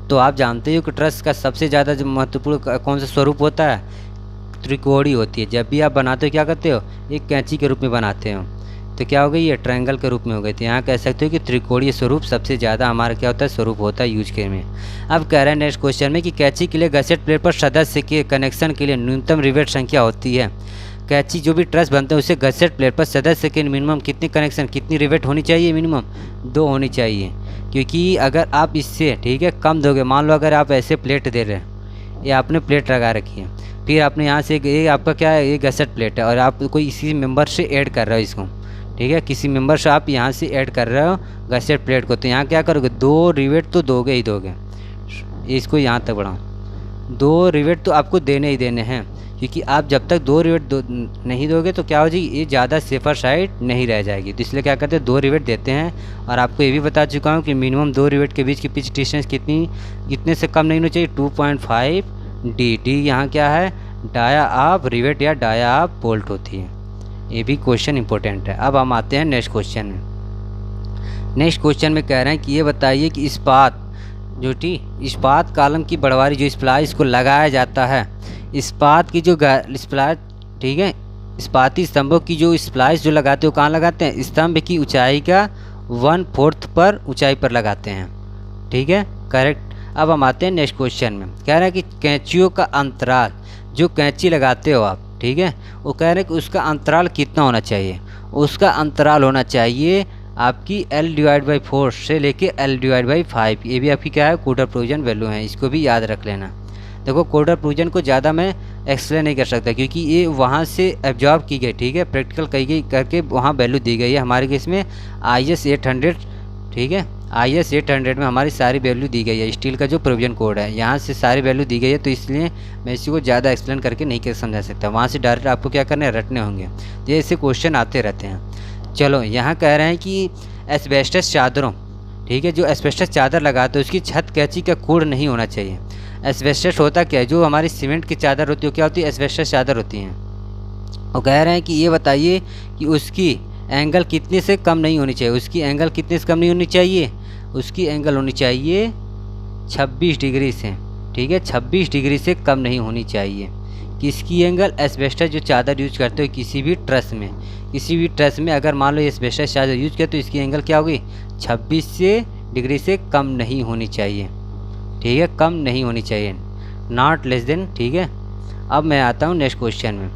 तो आप जानते हो कि ट्रस का सबसे ज़्यादा जो महत्वपूर्ण कौन सा स्वरूप होता है? त्रिकोणीय होती है। जब भी आप बनाते हो क्या करते हो? एक कैंची के रूप में बनाते हो, तो क्या हो गई? ये ट्रायंगल के रूप में हो गई थी। यहाँ कह सकते हो कि त्रिकोणीय स्वरूप सबसे ज़्यादा हमारा क्या होता है? स्वरूप होता है यूज के में। अब कह रहे हैं नेक्स्ट क्वेश्चन में कि कैंची के लिए गसेट प्लेट पर सदस्य के कनेक्शन के लिए न्यूनतम रिवेट संख्या होती है। कैंची जो भी ट्रस बनते हैं उसे गसेट प्लेट पर सदस्य के मिनिमम कितने कनेक्शन, कितनी रिवेट होनी चाहिए? मिनिमम 2 होनी चाहिए। क्योंकि अगर आप इससे ठीक है कम दोगे, मान लो अगर आप ऐसे प्लेट दे रहे हैं, ये आपने प्लेट लगा रखी है, फिर आपने यहाँ से ये आपका क्या है? ये गसेट प्लेट है और आप कोई इसी मेंबर से ऐड कर रहे हो इसको। ठीक है, किसी मेंबर से आप यहाँ से ऐड कर रहे हो गसेट प्लेट को, तो यहाँ क्या करोगे? 2 रिवेट तो दोगे ही दोगे। इसको यहाँ तक बढ़ाओ, 2 रिवेट तो आपको देने ही देने हैं। क्योंकि आप जब तक 2 रिवेट नहीं दोगे तो क्या हो जाएगी? ये ज़्यादा सेफर साइड नहीं रह जाएगी। तो इसलिए क्या करते हैं? 2 रिवेट देते हैं। और आपको ये भी बता चुका हूँ कि मिनिमम 2 रिवेट के बीच की पिच डिस्टेंस कितने से कम नहीं होनी चाहिए? 2.5 D। यहाँ क्या है? डाया ऑफ रिवेट या डाया ऑफ बोल्ट होती है। ये भी क्वेश्चन इंपॉर्टेंट है। अब हम आते हैं नेक्स्ट क्वेश्चन में। नेक्स्ट क्वेश्चन में कह रहे हैं कि ये बताइए कि इस्पात कॉलम की बढ़वारी जो स्प्लाइस को लगाया जाता है, इस्पात की जो ठीक है, इस्पाती स्तंभों की जो स्प्लाइस जो लगाते हो कहाँ लगाते हैं? स्तंभ की ऊंचाई का 1/4 पर ऊंचाई पर लगाते हैं। ठीक है, करेक्ट। अब हम आते हैं नेक्स्ट क्वेश्चन में। कह रहे हैं कि कैंचियों का अंतराल, जो कैंची लगाते हो आप, ठीक है, वो कह रहे हैं कि उसका अंतराल कितना होना चाहिए? उसका अंतराल होना चाहिए आपकी L/4 से लेके L/5, ये भी आपकी क्या है, कोडर प्रोविजन वैल्यू है, इसको भी याद रख लेना। देखो कोडर प्रोविजन को ज़्यादा मैं एक्सप्लेन नहीं कर सकता क्योंकि ये वहाँ से एब्जॉर्ब की गई, ठीक है, प्रैक्टिकल की गई करके वहाँ वैल्यू दी गई है। हमारे केस में IS 800, ठीक है, IS 800 में हमारी सारी वैल्यू दी गई है, स्टील का जो प्रोविजन कोड है यहाँ से सारी वैल्यू दी गई है, तो इसलिए मैं इसी को ज़्यादा एक्सप्लेन करके नहीं कर समझा सकता। वहाँ से डायरेक्ट आपको क्या करना है, रटने होंगे। तो ऐसे क्वेश्चन आते रहते हैं। चलो यहाँ कह रहे हैं कि एस्बेस्टस चादरों, ठीक है, जो एस्बेस्टस चादर लगाते हैं उसकी छत कैंची का कोड नहीं होना चाहिए। एस्बेस्टस होता क्या है, जो हमारी सीमेंट की चादर होती है क्या होती है, एस्बेस्टस चादर होती हैं। और कह रहे हैं कि ये बताइए कि उसकी एंगल कितने से कम नहीं होनी चाहिए। उसकी एंगल कितने से कम नहीं होनी चाहिए, उसकी एंगल होनी चाहिए 26 डिग्री से, ठीक है, 26 डिग्री से कम नहीं होनी चाहिए। किसकी एंगल, एस्बेस्टस जो चादर यूज करते हो किसी भी ट्रस में, किसी भी ट्रस में अगर मान लो एस्बेस्टस चादर यूज किया तो इसकी एंगल क्या होगी, 26 डिग्री से कम नहीं होनी चाहिए, ठीक है, कम नहीं होनी चाहिए, नॉट लेस देन, ठीक है। अब मैं आता हूँ नेक्स्ट क्वेश्चन में।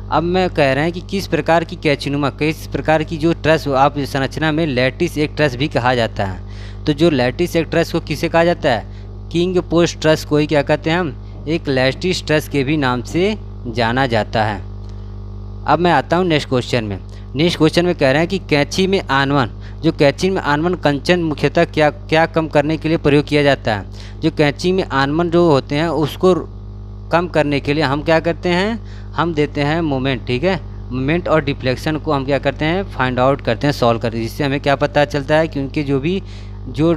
अब मैं कह रहे हैं कि किस प्रकार की कैचनुमा, किस प्रकार की जो ट्रस आप संरचना में लैटिस एक ट्रस भी कहा जाता है। तो जो लैटिस एक ट्रस को किसे कहा जाता है, किंग पोस्ट ट्रस को ही क्या कहते हैं हम, एक लैटिस ट्रस के भी नाम से जाना जाता है। अब मैं आता हूँ नेक्स्ट क्वेश्चन में। नेक्स्ट क्वेश्चन में कह रहे हैं कि कैंची में आनवन, जो कैंची में आनवन कंचन मुख्यतः क्या कम करने के लिए प्रयोग किया जाता है। जो कैंची में आनवन जो होते हैं उसको कम करने के लिए हम क्या करते हैं, हम देते हैं मोमेंट, ठीक है, मोमेंट और डिफ्लेक्शन को हम क्या करते हैं, फाइंड आउट करते हैं, सॉल्व करते हैं, जिससे हमें क्या पता चलता है कि उनके जो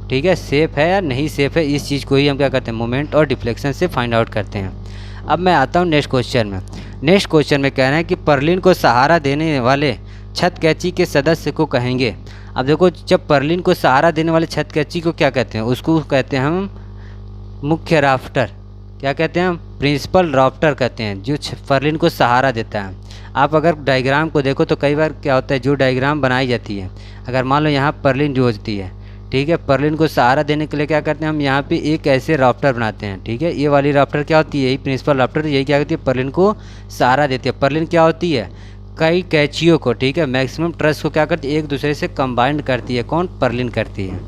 ठीक है सेफ है या नहीं सेफ है, इस चीज़ को ही हम क्या करते हैं, मोमेंट और डिफ्लेक्शन से फाइंड आउट करते हैं। अब मैं आता हूँ नेक्स्ट क्वेश्चन में। नेक्स्ट क्वेश्चन में कह रहे हैं कि पर्लिन को सहारा देने वाले छत कैंची के सदस्य को कहेंगे। अब देखो जब पर्लिन को सहारा देने वाले छत कैंची को क्या कहते हैं, उसको कहते हैं हम मुख्य राफ्टर, क्या कहते हैं हम, प्रिंसिपल राफ्टर कहते हैं, जो पर्लिन को सहारा देता है। आप अगर डायग्राम को देखो तो कई बार क्या होता है, जो डायग्राम बनाई जाती है, अगर मान लो यहाँ पर्लिन जो होती है, ठीक है, पर्लिन को सहारा देने के लिए क्या करते हैं हम, यहाँ पे एक ऐसे राफ्टर बनाते हैं, ठीक है, ये वाली राफ्टर क्या होती है, यही प्रिंसिपल राफ्टर, यही क्या होती है, पर्लिन को सहारा देती है। पर्लिन क्या होती है, कई कैंचियों को, ठीक है, मैक्सिमम ट्रस को क्या करती है, एक दूसरे से कंबाइंड करती है, कौन, पर्लिन करती है।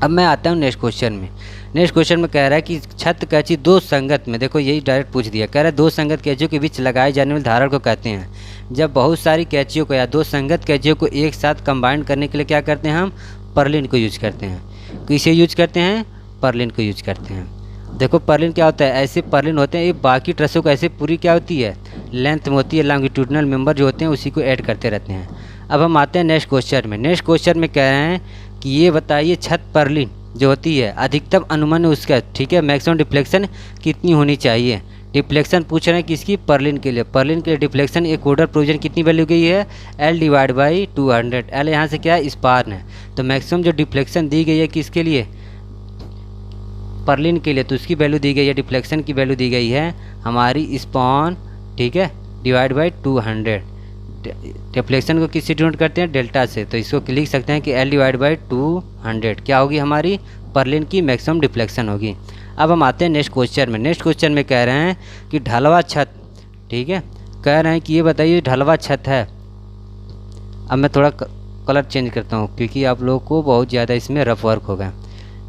अब मैं आता हूँ नेक्स्ट क्वेश्चन में। नेक्स्ट क्वेश्चन में कह रहा है कि छत कैंची दो संगत में, देखो यही डायरेक्ट पूछ दिया, कह रहा है दो संगत कैंचियों के बीच लगाए जाने वाले धारण को कहते हैं। जब बहुत सारी कैंचियों को या दो संगत कैंचियों को एक साथ कंबाइंड करने के लिए क्या करते हैं हम, पर्लिन को यूज करते हैं। किसे यूज करते हैं, पर्लिन को यूज करते हैं। देखो पर्लिन क्या होता है, ऐसे पर्लिन होते हैं, ये बाकी ट्रसों को ऐसे पूरी क्या होती है, लेंथ में होती है, लॉन्गिट्यूडनल मेंबर जो होते हैं उसी को ऐड करते रहते हैं। अब हम आते हैं नेक्स्ट क्वेश्चन में। नेक्स्ट क्वेश्चन में कह रहे हैं कि ये बताइए छत पर्लिन जो होती है अधिकतम अनुमान उसका, ठीक है, मैक्सिमम डिफ्लेक्शन कितनी होनी चाहिए। डिफ्लेक्शन पूछ रहे हैं किसकी, पर्लिन के लिए। पर्लिन के लिए डिफ्लेक्शन एक कोडर प्रोविजन कितनी वैल्यू गई है, L/200। L यहाँ से क्या है, स्पान है, तो मैक्सिमम जो डिफ्लेक्शन दी गई है किसके लिए, पर्लिन के लिए, तो उसकी वैल्यू दी गई है, डिफ्लेक्शन की वैल्यू दी गई है हमारी स्पान, ठीक है, /200। डिफ्लेक्शन को किससे डिनोट करते हैं, डेल्टा से, तो इसको लिख सकते हैं कि L/200 क्या होगी, हमारी पर्लिन की मैक्सिमम डिफ्लेक्शन होगी। अब हम आते हैं नेक्स्ट क्वेश्चन में। नेक्स्ट क्वेश्चन में कह रहे हैं कि ढलवा छत, ठीक है, कह रहे हैं कि ये बताइए ढलवा छत है। अब मैं थोड़ा कलर चेंज करता हूँ क्योंकि आप लोगों को बहुत ज़्यादा इसमें रफ वर्क होगा,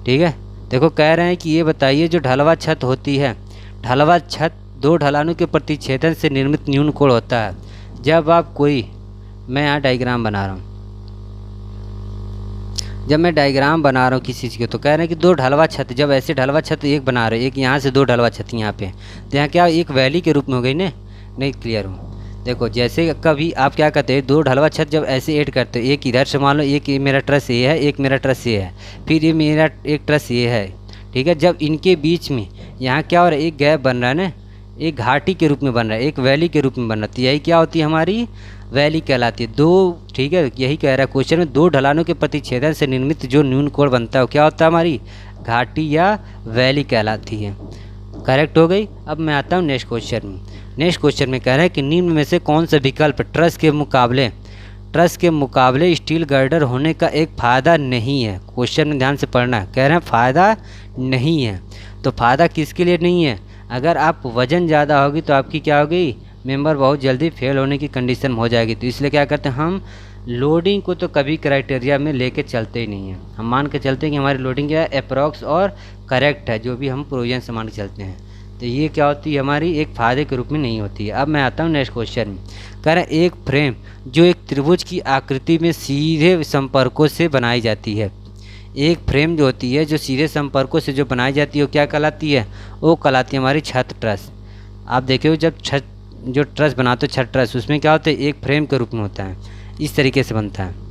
ठीक है। देखो कह रहे हैं कि ये बताइए जो ढलवा छत होती है, ढलवा छत दो ढलानों के प्रतिच्छेदन से निर्मित न्यून कोण होता है। जब आप कोई, मैं यहाँ डायग्राम बना रहा हूँ, जब मैं डायग्राम बना रहा हूँ किसी चीज़ को, तो कह रहे हैं कि दो ढलवा छत, जब ऐसे ढलवा छत एक बना रहे, एक यहाँ से दो ढलवा छत यहाँ पे, तो यहाँ क्या एक वैली के रूप में हो गई ना, नहीं क्लियर हूँ। देखो जैसे कभी आप क्या कहते हैं, दो ढलवा छत जब ऐसे ऐड करते हो, एक इधर से मान लो, एक मेरा ट्रस ये है, एक मेरा ट्रस ये है, फिर ये मेरा एक ट्रस ये है, ठीक है। जब इनके बीच में यहाँ क्या हो रहा है, एक गैप बन रहा है ना, एक घाटी के रूप में बन रहा है, एक वैली के रूप में बन रहा है, यही क्या होती है, हमारी वैली कहलाती है। दो, ठीक है, यही कह रहा है क्वेश्चन में, दो ढलानों के प्रतिच्छेदन से निर्मित जो न्यून कोण बनता है वो क्या होता है, हमारी घाटी या वैली कहलाती है। करेक्ट हो गई। अब मैं आता हूँ नेक्स्ट क्वेश्चन में। नेक्स्ट क्वेश्चन में कह रहा है कि निम्न में से कौन सा विकल्प ट्रस के मुकाबले स्टील गर्डर होने का एक फ़ायदा नहीं है। क्वेश्चन में ध्यान से पढ़ना, कह रहे हैं फ़ायदा नहीं है। तो फ़ायदा किसके लिए नहीं है, अगर आप वज़न ज़्यादा होगी तो आपकी क्या होगी, मेंबर बहुत जल्दी फेल होने की कंडीशन में हो जाएगी। तो इसलिए क्या करते हैं हम, लोडिंग को तो कभी क्राइटेरिया में लेके चलते ही नहीं हैं। हम मान के चलते हैं कि हमारी लोडिंग क्या है, अप्रॉक्स और करेक्ट है, जो भी हम प्रोविजन से मान के चलते हैं। तो ये क्या होती है, हमारी एक फ़ायदे के रूप में नहीं होती है। अब मैं आता हूँ नेक्स्ट क्वेश्चन में। कह रहा है एक फ्रेम जो एक त्रिभुज की आकृति में सीधे संपर्कों से बनाई जाती है। एक फ्रेम जो होती है जो सीधे संपर्कों से जो बनाई जाती है वो क्या कहलाती है, वो कहलाती है हमारी छत ट्रस। आप देखिए जब छत जो ट्रस बनाते हो, छत ट्रस, उसमें क्या होता है, एक फ्रेम के रूप में होता है, इस तरीके से बनता है।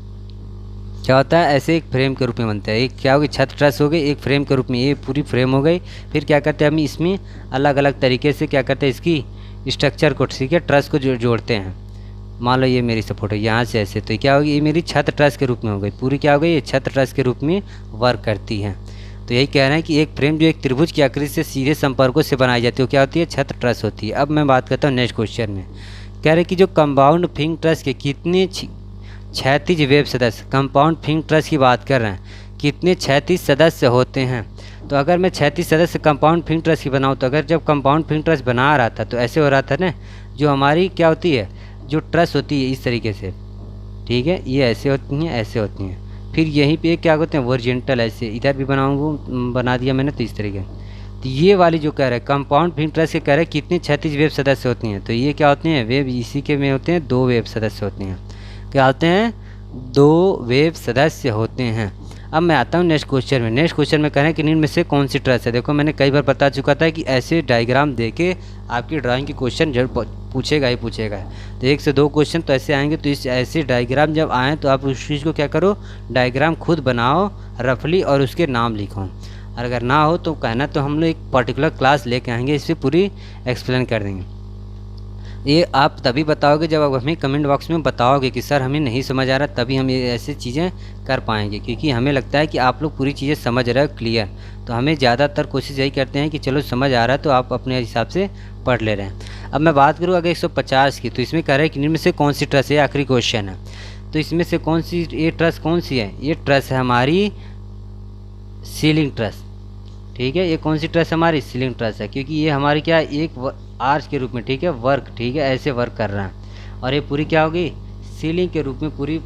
क्या होता है, ऐसे एक फ्रेम के रूप में बनता है। एक क्या होगी, छत ट्रस हो गई एक फ्रेम के रूप में, ये पूरी फ्रेम हो गई। फिर क्या करते हैं हम इसमें अलग अलग तरीके से क्या करते हैं, इसकी स्ट्रक्चर को, ठीक है, ट्रस को जोड़ते हैं। मान लो ये मेरी सपोर्ट है यहाँ से ऐसे, तो क्या होगी, ये मेरी छत ट्रस के रूप में हो गई, पूरी क्या हो गई, ये छत ट्रस के रूप में वर्क करती है। तो यही कह रहे हैं कि एक फ्रेम जो एक त्रिभुज की आकृति से सीधे संपर्कों से बनाई जाती है वो क्या होती है, छत ट्रस होती है। अब मैं बात करता हूँ नेक्स्ट क्वेश्चन में। कह रहे हैं कि जो कंपाउंड फिंग ट्रस के कितने क्षैतिज वेब सदस्य, कंपाउंड फिंग ट्रस की बात कर रहे हैं, कितने क्षैतिज सदस्य होते हैं। तो अगर मैं क्षैतिज सदस्य कंपाउंड फिंग ट्रस की बनाऊँ, तो अगर जब कंपाउंड फिंग ट्रस बना रहा था तो ऐसे हो रहा था ना, जो हमारी क्या होती है, जो ट्रस होती है इस तरीके से, ठीक है, ये ऐसे होती हैं, ऐसे होती हैं। फिर यहीं पे क्या होते हैं, वर्जेंटल, ऐसे इधर भी बना दिया मैंने, तो इस तरीके। तो ये वाली जो कह रहे हैं कंपाउंड फिंग ट्रस के कह रहे हैं कितने क्षैतिज वेब सदस्य होती हैं, तो ये क्या होते हैं, वेब इसी के में होते हैं, 2 वेब सदस्य होते हैं। क्या होते हैं, 2 वेब सदस्य होते हैं। अब मैं आता हूँ नेक्स्ट क्वेश्चन में। नेक्स्ट क्वेश्चन में कह रहे हैं कि इनमें से कौन सी ट्रस है। देखो मैंने कई बार बता चुका था कि ऐसे डायग्राम देके आपकी ड्राइंग की क्वेश्चन जरूर पूछेगा ही पूछेगा। तो 1 से 2 क्वेश्चन तो ऐसे आएंगे, तो इस ऐसे डायग्राम जब आएँ तो आप उस चीज़ को क्या करो, डायग्राम खुद बनाओ रफली और उसके नाम लिखो। और अगर ना हो तो कहना, तो हम लोग एक पर्टिकुलर क्लास लेके आएंगे, इस पर पूरी एक्सप्लेन कर देंगे। ये आप तभी बताओगे जब आप हमें कमेंट बॉक्स में बताओगे कि सर हमें नहीं समझ आ रहा, तभी हम ये ऐसी चीज़ें कर पाएंगे। क्योंकि हमें लगता है कि आप लोग पूरी चीज़ें समझ रहे हो क्लियर, तो हमें ज़्यादातर कोशिश यही करते हैं कि चलो समझ आ रहा है तो आप अपने हिसाब से पढ़ ले रहे हैं। अब मैं बात करूँ अगर 150 की, तो इसमें कह रहे हैं कि इनमें से कौन सी ट्रस है, आखिरी क्वेश्चन है। तो इसमें से कौन सी ये ट्रस कौन सी है, ये ट्रस है हमारी सीलिंग ट्रस, ठीक है। ये कौन सी ट्रस हमारी, सीलिंग ट्रस है, क्योंकि ये हमारी क्या है, एक आर्च के रूप में, ठीक है, वर्क, ठीक है, ऐसे वर्क कर रहा है। और ये पूरी क्या होगी, सीलिंग के रूप में पूरी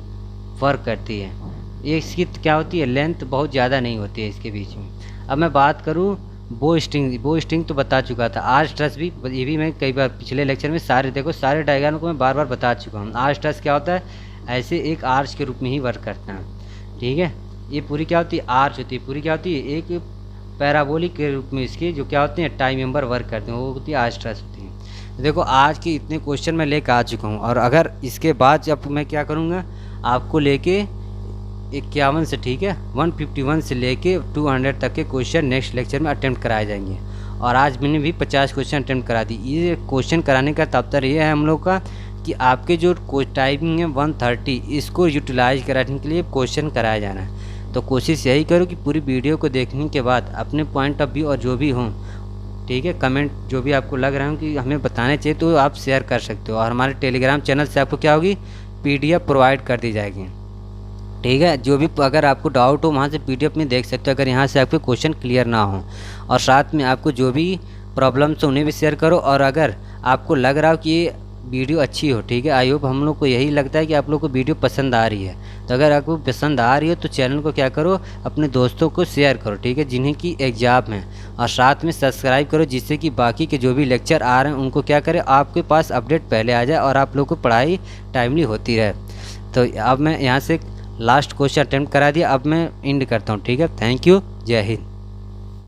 वर्क करती है। ये इसकी क्या होती है, लेंथ बहुत ज़्यादा नहीं होती है इसके बीच में। अब मैं बात करूँ बो स्ट्रिंग तो बता चुका था। आर्च ट्रस भी, ये भी मैं कई बार पिछले लेक्चर में सारे डायग्राम को मैं बार बार बता चुका हूँ। आर्च ट्रस क्या होता है, ऐसे एक आर्च के रूप में ही वर्क करता है, ठीक है। ये पूरी क्या होती है, आर्च होती है, पूरी क्या होती है, एक पैराबोलिक के रूप में इसके जो क्या होते हैं, टाइम मेंबर वर्क करते हैं, वो होती है आर्च ट्रस होती है। तो देखो आज के इतने क्वेश्चन मैं लेकर आ चुका हूँ, और अगर इसके बाद जब मैं क्या करूँगा, आपको लेके 51 से, ठीक है, 151 से लेके 200 तक के क्वेश्चन नेक्स्ट लेक्चर में अटेम्प्ट कराए जाएंगे। और आज मैंने भी 50 क्वेश्चन अटेम्प्ट करा दी। ये क्वेश्चन कराने का तात्पर्य ये है हम लोग का कि आपके जो टाइमिंग है 130, इसको यूटिलाइज कराने के लिए क्वेश्चन कराया जाना है। तो कोशिश यही करो कि पूरी वीडियो को देखने के बाद अपने पॉइंट ऑफ व्यू और जो भी हों, ठीक है, कमेंट जो भी आपको लग रहा है कि हमें बताने चाहिए तो आप शेयर कर सकते हो। और हमारे टेलीग्राम चैनल से आपको क्या होगी, PDF प्रोवाइड कर दी जाएगी, ठीक है। जो भी अगर आपको डाउट हो वहाँ से PDF में देख सकते हो, अगर यहाँ से आपके क्वेश्चन क्लियर ना हो। और साथ में आपको जो भी प्रॉब्लम्स उन्हें भी शेयर करो। और अगर आपको लग रहा हो कि ये वीडियो अच्छी हो, ठीक है, आई होप हम लोग को यही लगता है कि आप लोग को वीडियो पसंद आ रही है। तो अगर आपको पसंद आ रही है तो चैनल को क्या करो, अपने दोस्तों को शेयर करो, ठीक है, जिन्हें की एग्ज़ाम है। और साथ में सब्सक्राइब करो, जिससे कि बाकी के जो भी लेक्चर आ रहे हैं उनको क्या करें, आपके पास अपडेट पहले आ जाए और आप लोग को पढ़ाई टाइमली होती रहे। तो अब मैं यहाँ से लास्ट क्वेश्चन अटेम्प्ट करा दिया, अब मैं एंड करता हूँ, ठीक है। थैंक यू, जय हिंद।